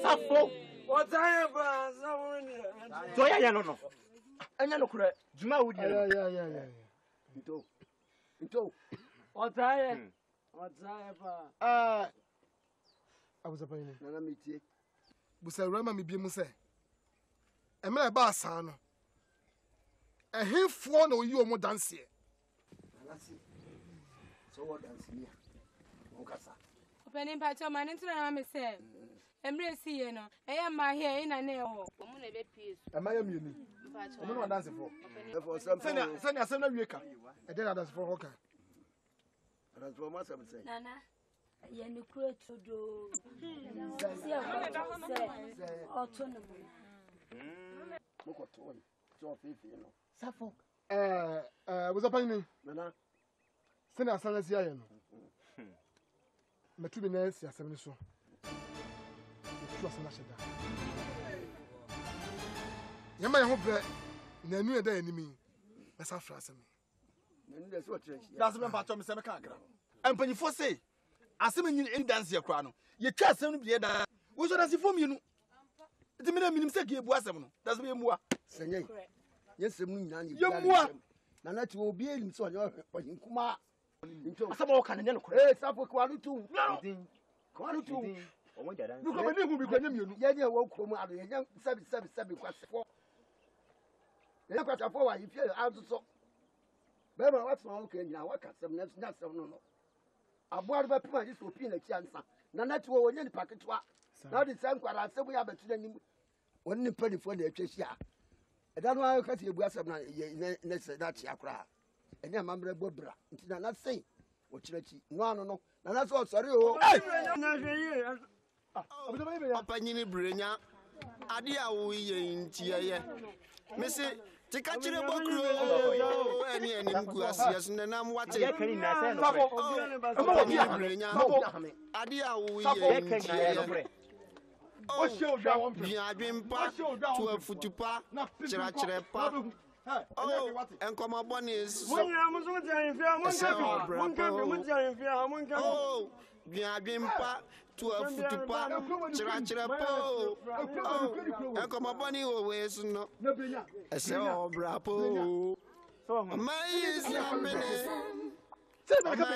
Sapo, what I have, so I don't know. And you know, Juma would Yeah. Into. What I am. I was a penny. Nana meet Busa Rama me be Musa. A man about Sano. A him for no you more dance here. So what dance here? Okasa. Opening patch on my internet, mamma say. Embrace you know. I am my hair in a nail. Am I a muni? I'm not dancing for something. Send us a week. I did dance for Hoka. That's what must have said. Nana, you create to do. Autonomy. So, Suffolk. Was a penny. Nana. Send us a lesbian. Matubiness, yes, so. tu asana sheda yama ya ho bre na anu eda enimi na sa fra asem na nu de so tre shi that's me pato me se me kan akra empanyfo say asem nyi in dance ye kra no ye twa asem no bi da wo so dance fo mienu ti me na minim se ke ebu asem no that's me emua senye yesem nu nyina ni ye mua na na ti obi elim so onye kuma asem o kan ne no eh sapo kwa nu tu kwa nu tu o won jada nu ko me ni hu bi kwa nyamienu ye ne wo krom ado ye nya sabi kwasefo ye kwasefo wa yifie azuso be ma wat no ko nyina wa kasem na sem no aboar ba pima ji so pin na ti ansa na na ti wo wonye ni paketwa na di san kwara asem ya betu na nim wonni panifo na atwehia eda no ayo ka ti ebu asem na ne se da ti akra enya mamre bobra nti na sei o chirachi no ano no na so sorry o Papa nyini brenya ade a wo ye ntiye me se ti ka kire bokro eni nku asias ne nam wate brenya ade a wo ye ntiye o show da won bi adwempa to afutupa chira pa oh enkomo bonis oh bi adwempa to afutupa chira po enkomo boni o we so no ese o brapo mai is amene Sema kama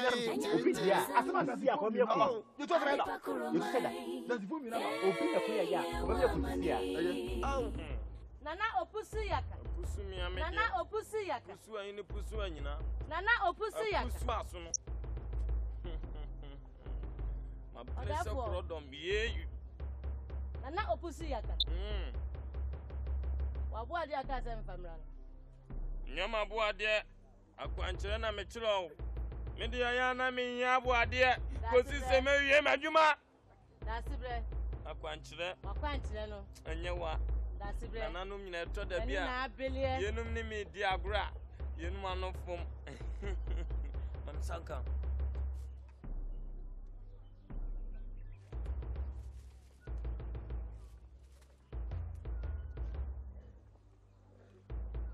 obidia asema sia kwa mie ko you talk about you said that does you mean about obi akuya ya obi akusia nana opusu yaka pusu mi ame nana opusu yaka pusu anyi pusu anyina nana opusu yaka pusu aso no ma pressure prodom ye nana opusu yaka wabu ade aka se mfamra no nyama bu ade akwankyere na me kyerɛ me de ya na me nya bu ade kosi se me wie madwuma da sibre akwankyere no enye wa da sibre nananum nyina to da bia yenum ni me di agora yenum anofom man sanka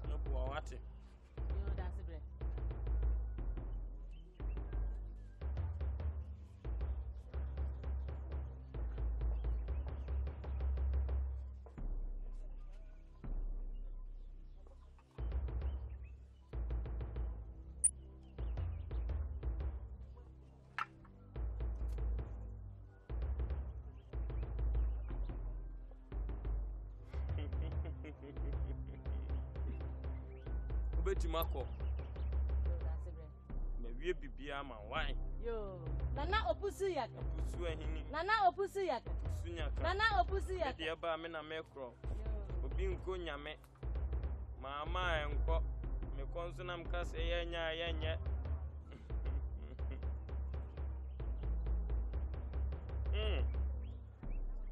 no bu awate yo da sibre Betimako. Me wie bibia ma why? Yo, nana opusu yaka. Opusu ahini. Nana opusu yaka. Opusu nyaka. Nana opusu yaka. De ba me na mekro. Obi nko nyame. Mama enko. Me konso na mkase yenya.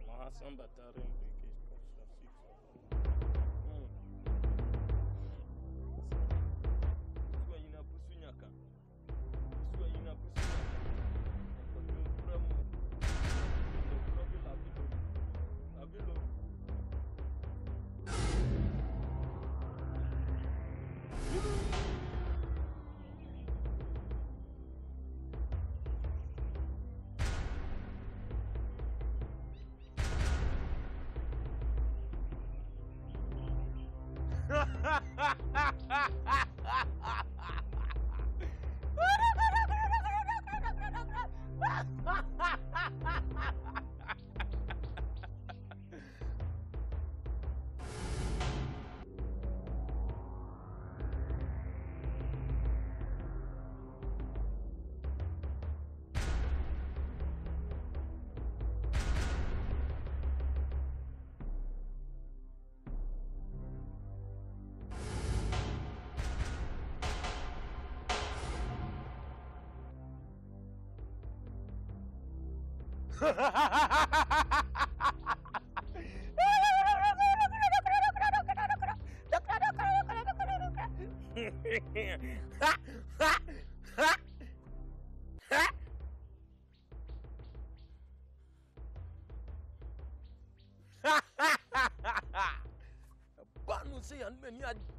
La hasan batare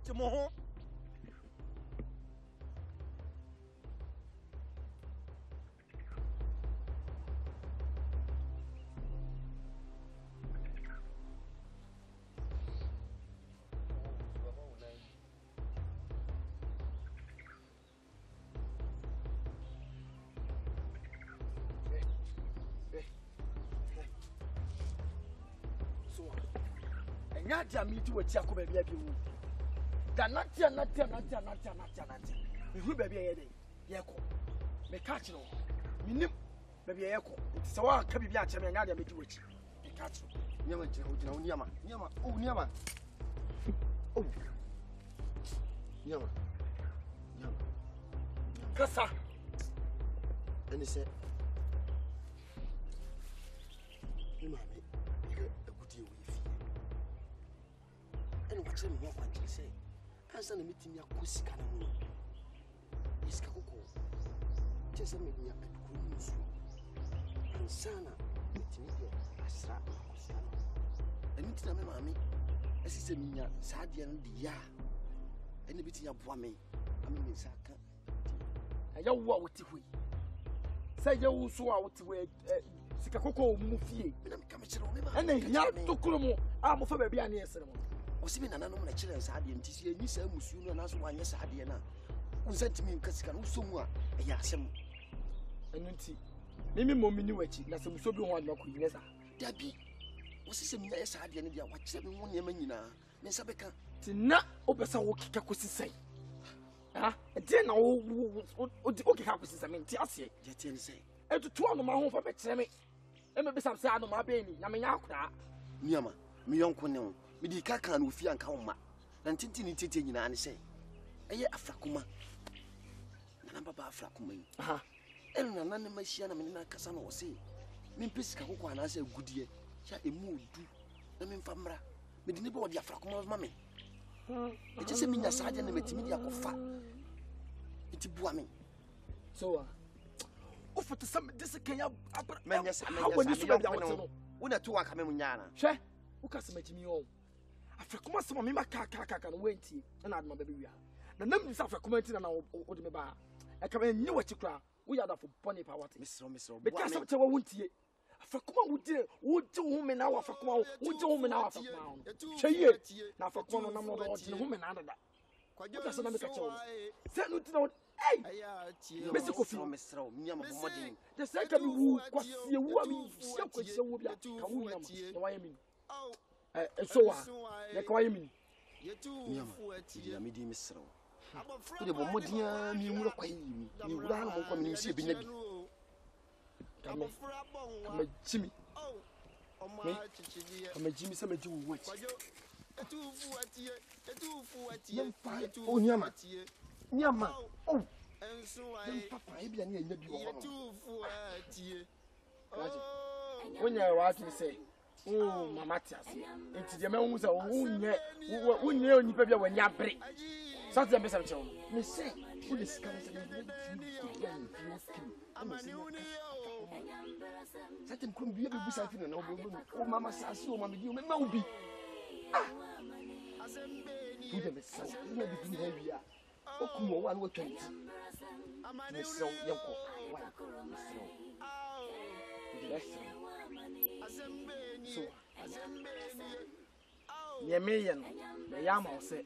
Jamoho. Nyadia mi ti wati akoba bia bi wu. Da natia. Me hu ba bia ye dey. Ye ko. Me catch no. Me nim ba bia ye ko. Ti se wa ka bibia ache me nyadia me ti wati. Me catch no. Nyama je o nyama. Nyama. Oh. Nyama. Kasa. Eni se. Ni mami. Watch me what I say. Answer the meeting ya kusika na mu. Iska koko. Chesa me nya adukuru nsu. Ansana meeting ya asra kusika. Eni tina me mami. Asise me nya saade no de ya. Eni biti ya boa me. Ami me saka. Aya wo a woti hoi. Say ya wo so a woti we sika koko mu fie. Na me ka me kire o me ma. Ena nya tokuru mu a mo fa ba bia na yesere mo. Osibi nana no na kire saade ntisi enyi sa musu no na so wanye saade na. Unsentimi nkasika no so mu a eya asem. Enu nti mimi momini wachi na se muso bi ho adwa ko yinesa. Dabi. Osise mi ya saade ne dia wa kire me ho niam nyina. Me nsa beka. Ti na obesa wo kika kosisai. Ha? Edi na wo kika kosisai me nti ase. Je tie ne sei. Etutu anu ma ho fa be kire me. E me bisa se anu ma be ni na me nya akura. Niama, me yonko ne ho. Me di kaka na ofi anka ho ma. Na ntintini tete nyina ne sei. Eye afrakuma. Na baba afrakuma yi. Aha. Enu na nane mahia na me na kasa na wo sei. Me mpesika kokwa na ase agudie. Sha emu odu. Na me mfa mra. Me di ne be wo di afrakuma ma me. Eje se me nya saade na metimi di akofa. Iti bua me. So ofoto sam dese kenya abra. Menya sa. Una tu aka me munyana. Hwe. Ukase majimi o. Afrakuma sama me maka no wenti na adma baby wia. Na nam nisa afrakuma nti na o de me ba. E ka me nyi wachi kra. Wo yada fo boni pa wate. Misro. Because some te wo wontie. Afrakuma wo je wo me na afrakuma wo je wo me na afrakuma. Hweye. Na afrakuma no nam no do je wo me na dada. Ukase na me ka che wo. Se no ti na hey! Mesi kofi misro nyama bomodin. The second wu kwasie wu ami se kwasie wu bia ka wu nyama. Na wa yemi. So ya kwa yimi nyama ya me di misro ko de bomodin mi mu kwa yimi ni wura na mo kwa mi si ebinya bi kama jimi kama jimi se me ji wu wachi oh nyama oh papa e bia na nya bi wo ho wonya wa ati se oh mama tiase enti de me hu se wonye onipa bia wanya bre so te be se chewo me say who the scan say Satin kun biya bi busa fi na o mama sasi o mama di o me ma ubi tu de me sa na bi bi ha o ku mo wa no 20 me so yanko wa so yemeyen na yama ose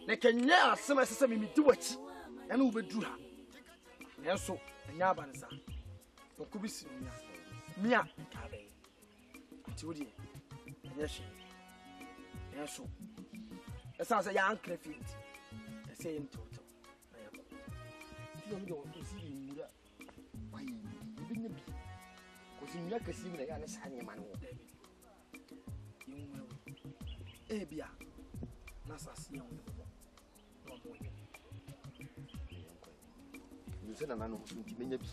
ne kenya asema sese mi di wachi ene wo bedu ha na so anya abanza no kubisi mia ka be ti wodi enya hye na so esa se ya ankra fit ese yen toto na yako ti do mi do osi ni mura wai bi ne bi ko si mia kasi mi na ya ne sa nyema no bia na sasi yon no mo ye ni se na no so nti menya bi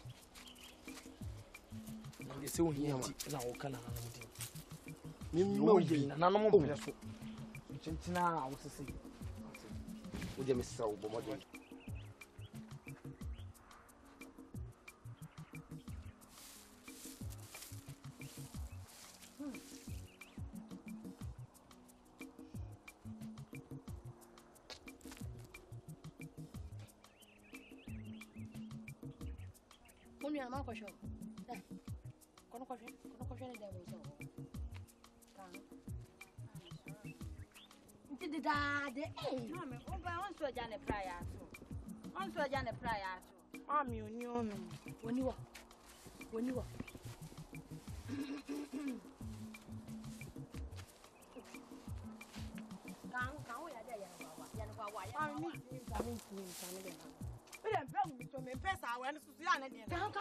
na de se ohia nti na wo kana na no di mi no ye na no mo pere so chintina wo sese wo de me sa wo bomo de Mun ya ma ko sho. Kono ko ne da mo so. Kan. Nti da de Mami, o ba on so ja ne prayer to. On so ja ne prayer to. Mami oni ono. Oni wo. Kan o ya de ya wa. Mami mi de. We dem pray we to me pesa we no susu ya na de. Kan.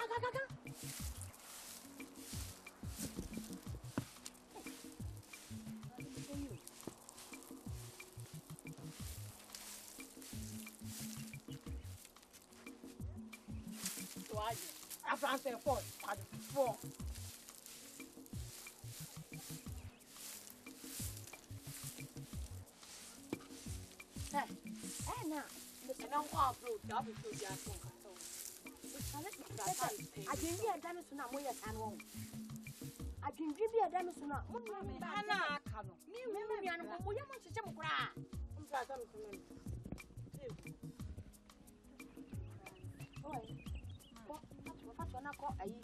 Asante 4. Na. E não compro, tá bu so dia so. Adwendwi ada no so na moyɛ kan wo. Adwendwi bi ada no so na mo nua me ba na aka no. Me nua no mo yɛ mo hyehyɛ mo kora. Mpra ta no so na. Oi. Ko na ko ayi.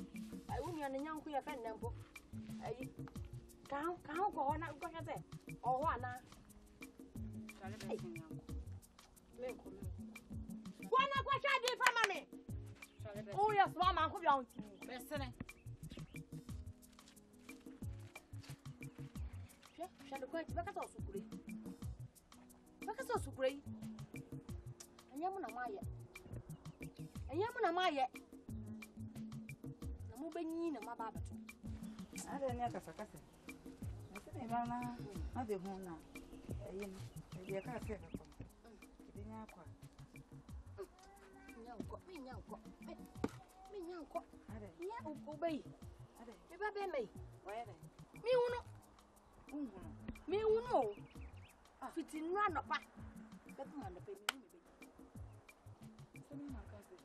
Ai wo nua no nyanko yɛ fɛn nampo. Ayi. Kan ko ho na ko hwɛ sɛ. Ɔho ana. Sale be sin nyanko. Me ko. Wana kwa chadi fa mami. Oh yes, mama ko bi on ti. Be sene. Shando kwa ti baka so sukure. Baka so sukure. Anyamu na maye. Na mo banyi na mababa to. Ada ni akasa kasa. Na se me ba na be hu na. Ayi no. E ka se ka ko. Di nya kwa. Me nyanko. Ade. Ya ubei. Ade. Me ba be mai. Wa ya dai. Me uno. Me uno. Fiti nwa no pa. Be ma no pe mi be. Sami ma ka se.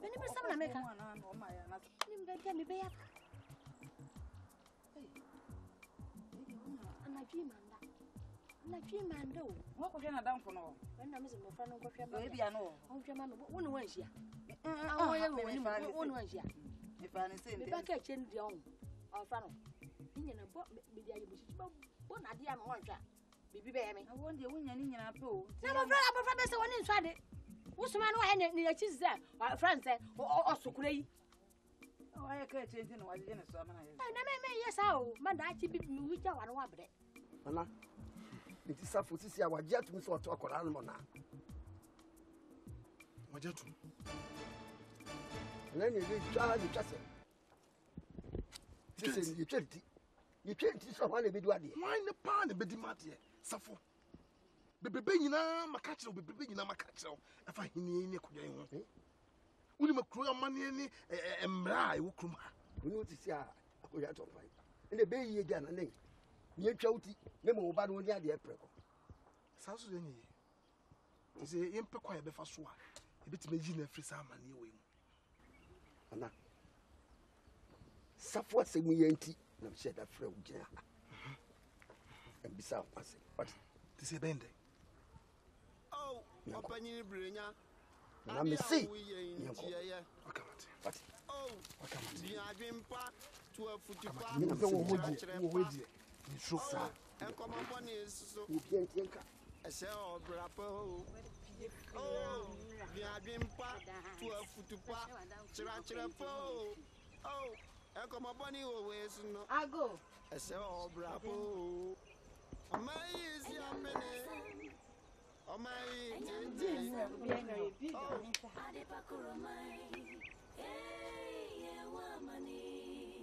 Me ni be sam na me ka. Na no ma ya na. Ni be ga mi be ya. Anadwi manda o. Mo ko hwe na damfo no. Na me se mo fa no ko hwe ma. E bia no. On hwe ma no. Wo ne wanhia. Awo ye wo ni wo ne wanhia. Me fa ne se me ba ka che ndi on. On fa no. Ni na bo me dia ye bo chichi bo na dia no wanhwa. Bibi be me. Awo ndi wo nya ni nyina pe o. Na mo fra be se woni nso ade. Wo suma no wa ni ya chizi za. Friend say o sukure yi. Wa ye ka che ndi no wa je ne so amana ye. Na me yesa o. Ma da chi bi mi wi ja wa no wa bre. Ana. Nti safo sisi a waje atum so to akora no na. Waje atum. Na ni bi twa ni twase. Sisi ni twenti. Ni twenti so hwa na bi du ade. Why ne pa ne bedi mate safo. Bebebe nyina maka kire bebebe nyina maka kire. Afa hini ni kodwan ho. Wuni makru amane ni emra e wokrum ha. Wuni sisi a akoya to fai. Ene be yi gya na ne. Ye twa uti me mo ba no ni ade preko saso de nyi se yempe kwa ye be fa so a e betime ji na afri sa amane we mu ana safo se mu yenti na she da fra ugina and bisa ase what ti se bende oh opanyi brenya na me see wakamati what wakamati bi adwempa to afutupa ni ko wo wedi ni so sa en comment bonne so ni pientienka ese obrapo oh bi adwempa to afutupa chira po oh en comment bonne o we so no ago ese obrapo amai isi amene amai tete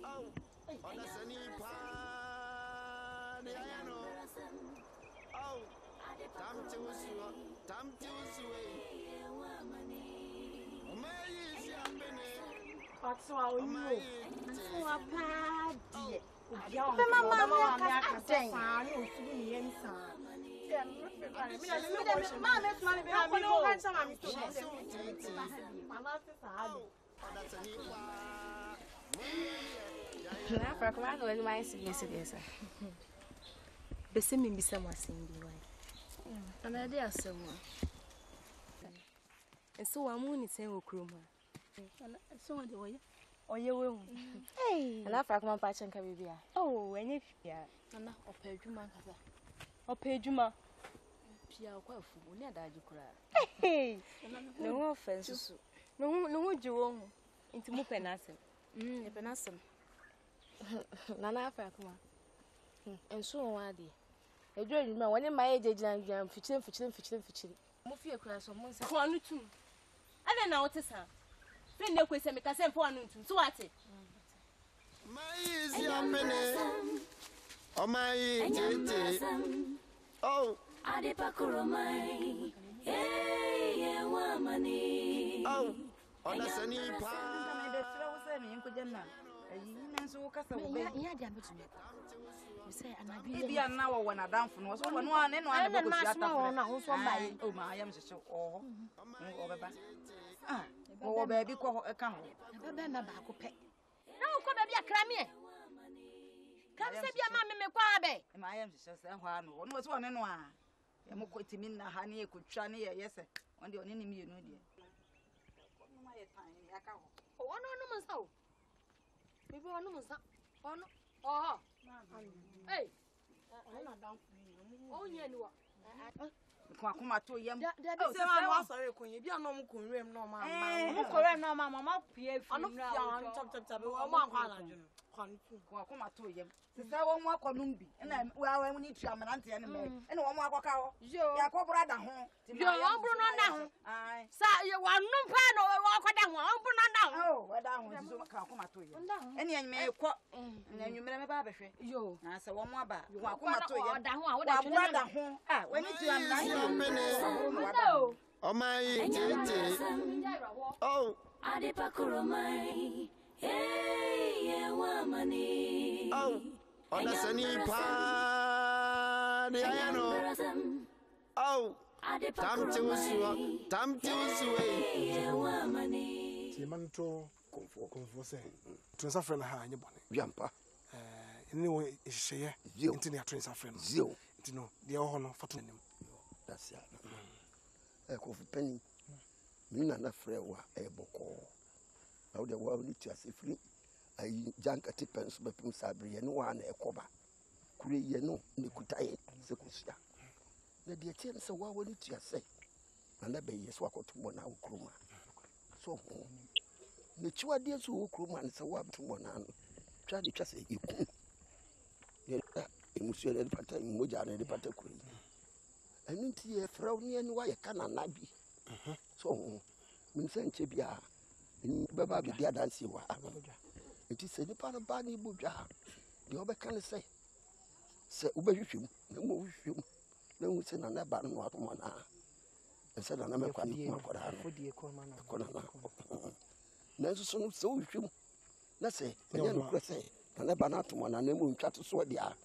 oh ona sani pa de ayano oh tamte usuwe amai isi amene Atwa onu. Atwa pa die. Be mama me ka ten. Fa no su ni yem sa. Na para como agora ele mais se dessa. Bese me bisa mo asembi wai. Ana de asemo. Enso wa mu ni sen okroma. So de woye. Oye we. Hey. Na Africa man pa chenka bibia. Oh, enye fia. Ana opa adwuma kasa. Opa adwuma. Pia kwa afu, oni adaji kura. Hey. Ne ho offense so. Ne ho jiwo ho. Nti mu penasem. E penasem. Na Africa man. Enso wa de. Edu adwuma woni ma ye jejina fichire. Mo fie kura so mo nsa. Ko anu tum. Ana na wotesa. Friend ne kwese me kase mfo anu tum. So wate. My oh my tete. Oh. Adipakuromai. Hey, wamani. Oh. Ona sani pa. Say anabi bia na wo na danfo no so no ane no ane boko siata na ho so mbae o ma ayam hyehyɛ o beba wo baabi kɔ ka ho beba na ba ko pɛ na wo kɔ baabi akra me kam se bia ma me kɔ abe ma ayam hyehyɛ sɛ ho ano no so ane no a e mo kɔ timi na ha ne ekotwa ne ye sɛ on de one ne mienu de no ma ye tan ne aka ho ono no mo sa o bibi ono mo sa ono oh hey ana down oh nya ni wa ko akoma to yam se ma no asore konye bia no mo konrem no ma mo korem no ma ma pie fi no ya tap o mo akwa alaje no ko akoma to yam se sa wo mo akonum bi na wa mu ni tua manante ne me ene wo mo akɔka ho ya ko brada ho yo wo bru no na ho sa ye wa num pa no wo akɔda ho wo bru no na ho oh wa da ho so ka akoma to yam ene yan me kɔ na nwumere me ba behwe yo na se wo mo aba wo akoma to yam da ho a wo da twa brada ho wa ni tua manante Oh my tete. Oh. Adipakuromai. Hey, wamani. Oh. Ona sani pa. Ya no. Oh. Tam te usue. Wamani. Ti manto konfo se. Tunsa friend ha anye bone. Yampa. Ene wo ehye nti ne atunsa friend. Zio. Nti no de ho no fato nim. That's ya. Kofi penny. Mina na frɛ wa bɔkɔ. Na wo de wa ni tu asefiri. Ayi janka tipens bepum sabre ye no wa na ekoba. Kure ye no ne kutaye se kusia. Na de tie nse wa ni tu ase. Na be ye so akotumbo na okroma. So ho. Ne chiwa de so okroma ne se wa tumbo na no. Twa de twa se iku. Ye emusu de pata moja na de pata kure. Enu nti ye frɛ wo ne wa ye kana na bi. So min senche bia ni baba bi dia dansi wa enti se nipa no ba na ibodwa de obeka ne se ubehwehwem na mo hwehwem na hu se na ba no atomo na se na me kwa ni kuma kora fodie ko ma na na so no se hwehwem na se enya no kura se na ba na atomo na mo ntwa to so dia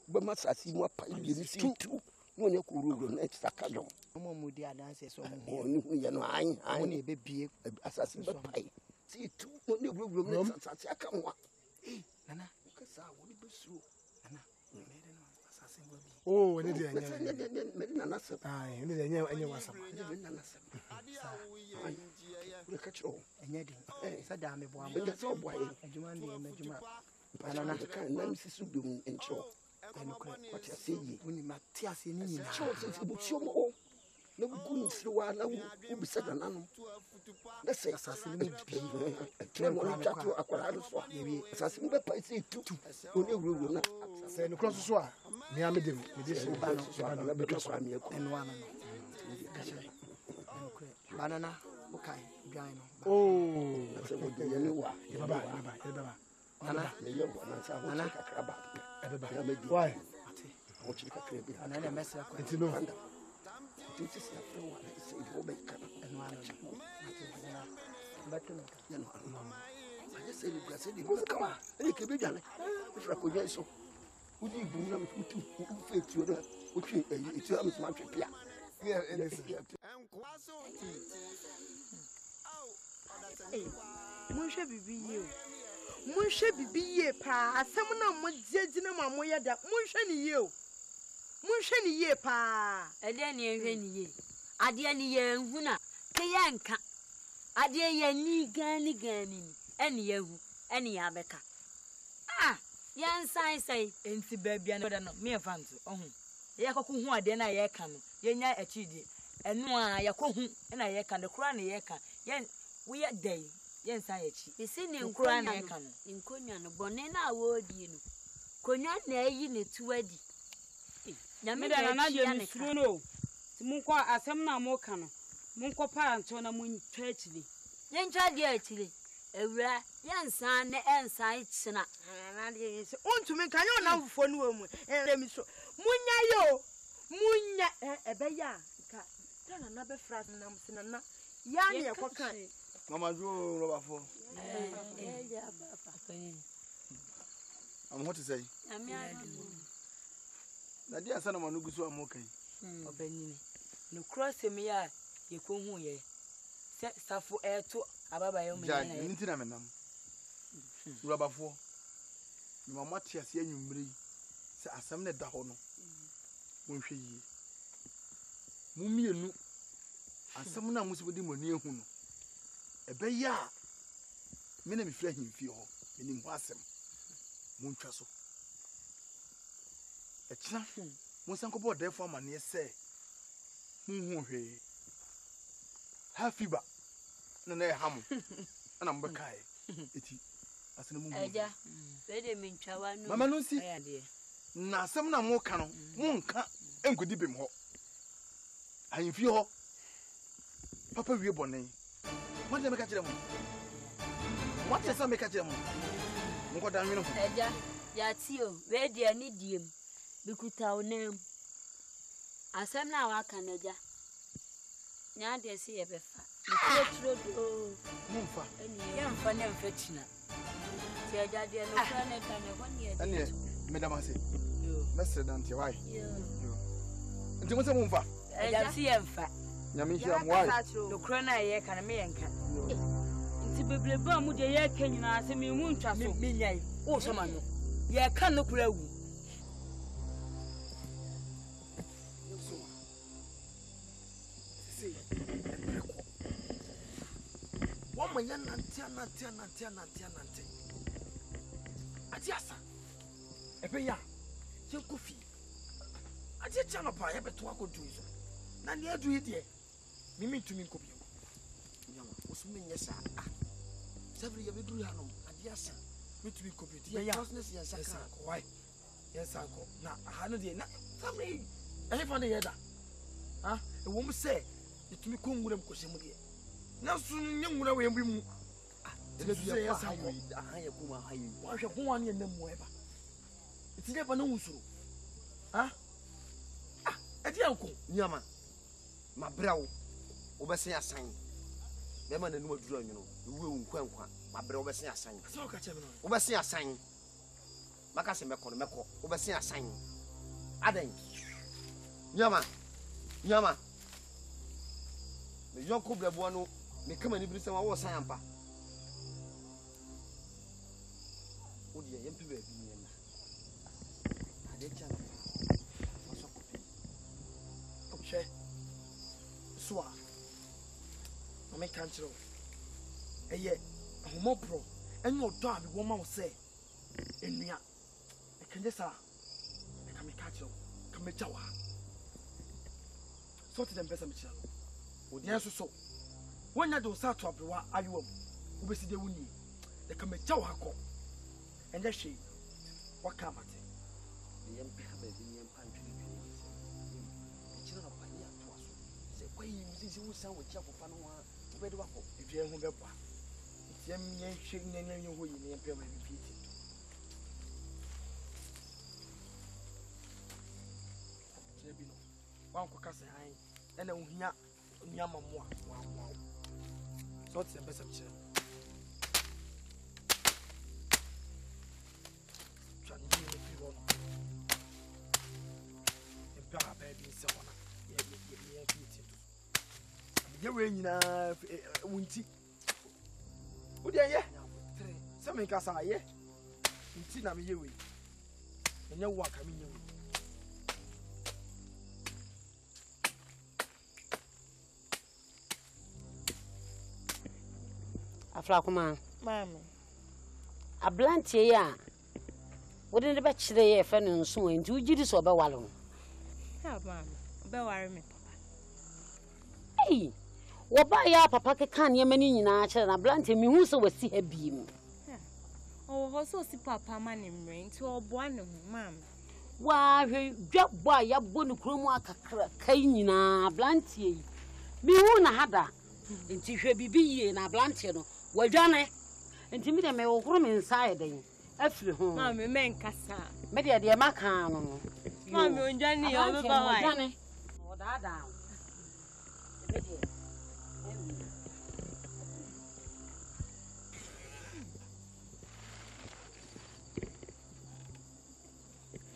ba masasi mu apa bi ni si tu no ne kururu na tsaka dom mo mudi adanse so mo ni hu ye no an ne be bie asasi ba pai si tu no ne gururu na tsaka aka mo nana kasa wo ni besu nana me de no asasi ba bi oh ne de anya me nana sa ai ne de anya wasa me nana sa wo ka cho enya de sa da me bo am me so bo ai adwuma de me adwuma nana kan na mi sisu dum encho what you say when Matthias ni ni na so mo na gun sirwa na wo bisa da nanu na say asase ni bi tre mo na chato akwara do so asase mo be pa say tu oni wuro na say no cross so a me am dem me dey so ba no na be to so am yeko eno ana no banana bukai dwan no oh say wo dey ni wa baba nana me yo na sa ho kakra ba why o chika krebi ana na message ko ntino tuti si afro wa se do be kana eno ana batum ya no ma se ni gase di go kama e ke be jale ifra ko je so udi bu na mfutu fe tu do o twi e tu am ma twi pia yeah listen munhwe bibi ye pa asem na mo jejina ma mo yeda munhwe ni ye pa ade ni enhwe ni ye ade ni ye nhu na ke ye nka ade ye ni gani ni ene ye hu Any abeka. Ah, yan sign say, enti baby and no me fanto. Oh. Ye koku hu ade na ye ka no. Ye nya achidi. Eno a ye kohu na ye ka de kura na ye ka. Yen we ye day. Yen sign achi. Me see ne nkura na ye ka no. Nkonya no bone na awodi no. Konya na eyi ne tuadi. Me da na je mi suru no. Ti mun ko asem na mo ka no. Mun ko paranto na mun twachili. Yen twadi achili. Ewura yansan ne ensan china. Na de se ontumi kan yo na fufo no mu. Mi so. Munya yo. Munya ebeya ka. Tana na be fras na msina na. Ya ne ekokan. Mama jo roba fo. Ya papa. I'm what to say. Na dia sana manugu so amokan. Obanini. No cross me ya ye ko hu ye. Se safo eto ababa ye ya nti na menam. Roba fo. Mi mama tia se anwumre yi. Se asam ne da ho no. Wonhwe yi. Mumienu. Asam na musibodi mani ehu no. Ebeya. Me na mi fra himfi ho. Me ni hu asem. Muntwa so. Echina munsanko bo dey for mane say munhu hwe ha fiba na na ham na mbekai eti asene munhu eja we de mentwa wa no mama no si na asem na mo ka no munka enkodi bem ho ahimfi ho papa wie bonen mo de meka kire mo what is am meka kire mo mo ko dan nwene ho eja ya ti o we de ani diem bikuta onem asem na wa kanaja nya de se ye befa tro do mumfa ye mfa ne mfa china ti eja de no kra ne ta ne woni e ene medama se mesre dante why yo nti mo se mumfa eja se ye mfa nyame hia mo why no kra na ye ka na me yenka nti bebreba mu de ye ka nyina se me hu ntwa so me nyai o so ma no ye ka no kra wu Woman yan nanti. Adiasa. Ebe ya. Yen kofi. Adi chano pa ye beto akodu so. Na ne adu yi de. Mimi tumi nkobi. Nyama, osume nyesa. Sabri ye beduru ya no. Adiasa. Mitumi nkobi. Ye business ya saka. Why? Yes anko. Na ha no de na sabri. Eh fa ne ye da. Ah, e wo mu se itumi kongurem koshemu de. Na sunu nyangura we mbi mu ebe se ya sa ko aha ye kuma hayi wa hwe ko wan ye nam mo eba itije ba na wusuru ha edi anko nyama mabrawo wo be se asan be ma nanu aduru anwuno ewu nkwankwa mabrawo be se asan so ka che me no wo be se asan maka se meko wo be se asan adan nyama me yonko brebo no me kama ni brisa wa wo san ampa odi ye mpi ba bi ni na ade chan so so kopi okay so me kan chiro eye ahomo pro enyo odo abi wo ma wo se enua e kanje sa e ka me ka chiro ka me jawa so ti dem pesa me chiro odi yeso so wonya do sa to abrewa ayewam ubesi de wuni de ka me jawa ko ende hwe waka mate yem pe ha ba bi yem pantwe bi e chiro na pa ya to aso se kwayi mzi wo san wo chia fofa no wa ubede wako edwe ho beba yem yen hwe nyen ho yi ne yem pe ba bi fiti jebi no wanko kasa han ena ohia nyama mo wa so ti be sam chira chan ni le bi wono e pa ba bi se wona ye fiti ye we nyina wunti wo de ye se me kasa ye nti na me ye we enya wo aka me ye we Afla kuma mama Ablantie ya. Wouldn't the batch they fan and so into Jidis or Bawalon? How, ma'am? Beware me, papa. Hey, what by ya, papa can ye many in archer and a blanty me who so was see a beam. Oh, also see papa man in rain to all one, ma'am. Why, drop boy, ya bonu chroma caina, blanty. Me won a hadder. And she be in a blantiano. Well, Johnny, and Timmy may all room inside. Every home, Mammy, men cassa. Media dear Macan. Mammy, and Johnny, all the Johnny. Or that down.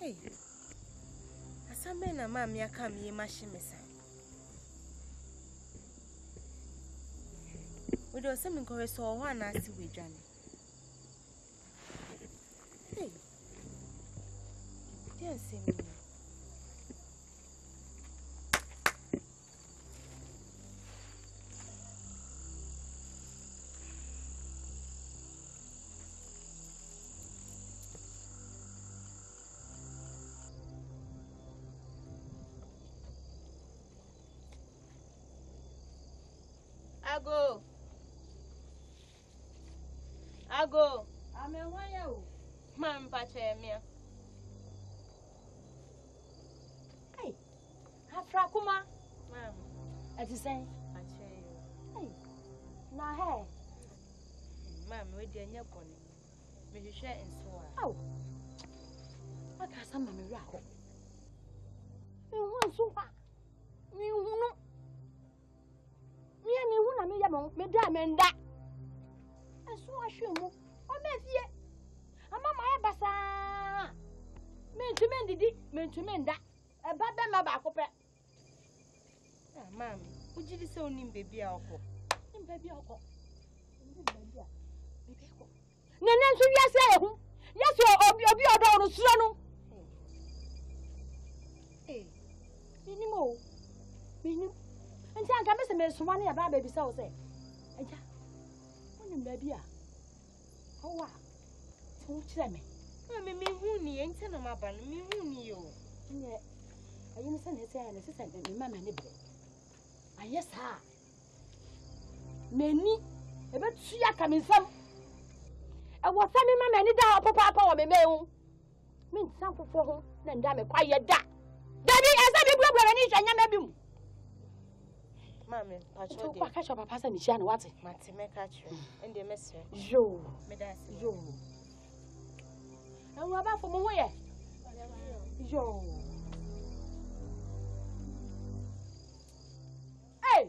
Hey, some men and mammy come ye machine, miss. We do something correct, so one nasty with Johnny. Hey, dear, see me. Ago. I'm a wire. Mam, Pacha, me. Hey, Afrakuma, ma'am. As you say, hey, now, hey, ma'am, with your new pony. May you share and so on. Oh, what has some mammy rackle? You want so far? You know, me and you want me, madame, and that. And so I should move. Oh, Messie, I'm my bassa. Men to men did it, men to men that. A bad man back up. Ma'am, would you so name baby alcohol? In baby alcohol. No, so yes, yes, you'll be a daughter, son. Hey, minimum. And Tanka Mr. Miss money about baby so say. And baby, oh, wow. Don't tell me. Me who need ain't ten of my band, me who knew you. Yeah, I understand his assistant and mamma nibble. Ah, yes, ha. Many, a bit see I come in some. I was telling my many down, papa, or me mail. Mean something for home, then damn it, quiet that. Daddy, as I be brother and each and maybe. Mammy, I catch up a person in Shan, what? Matty, make catch you, and the messer. Jo, Jo. And what about from where? Jo. Hey!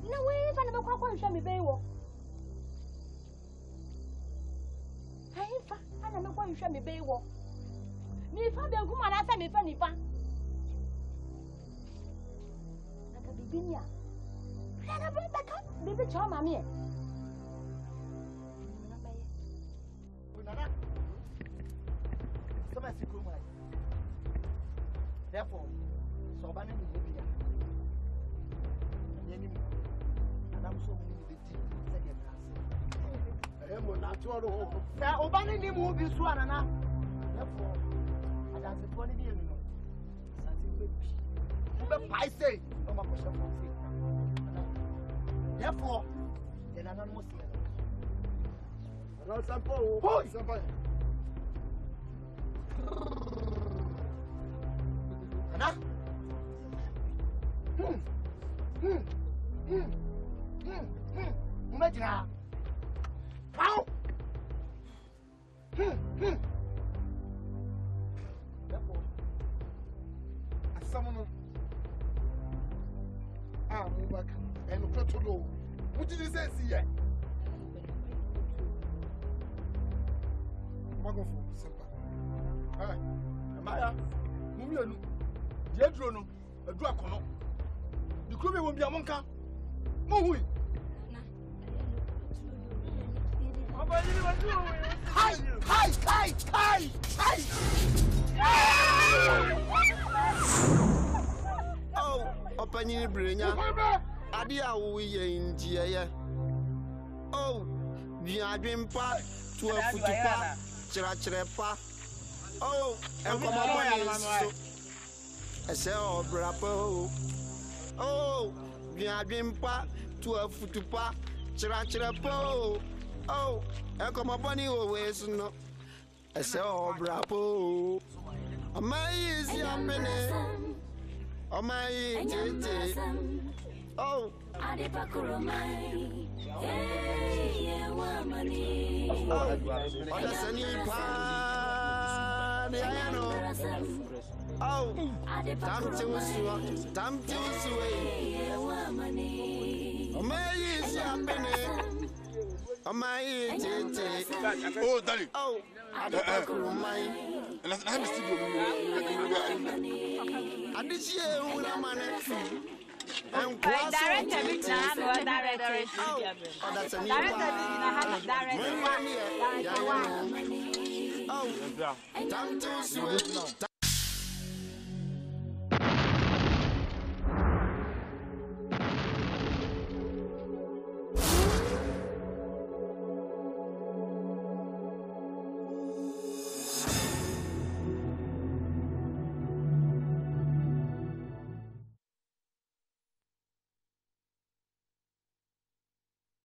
No way, if I never quite show me baywalk. I never quite show me baywalk. Me, if I don't come on, I say me funny fan. Binya. Ana bring back up. Baby chama mami. Nana. Sama si kuma. Therefore, so ba ni mu bia. Yeni mu. Ana mu so mu bi ti second class. Mo na to ro ho. Na o ba ni mu bi so anana. Therefore, ada se ko ni bi enu no. Asante be bi. Ube pai say. Therefore, then I'm not Muslim. Boy, Anna? Imagine. Wow. Therefore, as someone. Move back and put to low. What did you say? See ya. Mago for simple. Ah, Maya, Mumianu, Jedrono, a Dracono. The crew will be a monka. Move. Hi! Oh, Opani Brinya. Adia, we in Gia. Oh, Viens pas, toi foutu pas, tira pas. Oh, and come on, c'est au brapo. Oh, viens pas, toi foutu pas, tira pas. Oh, and come on, bunny always no. C'est au brapo. Oh, my is yampene. Oh, my is. Oh, Director, oh,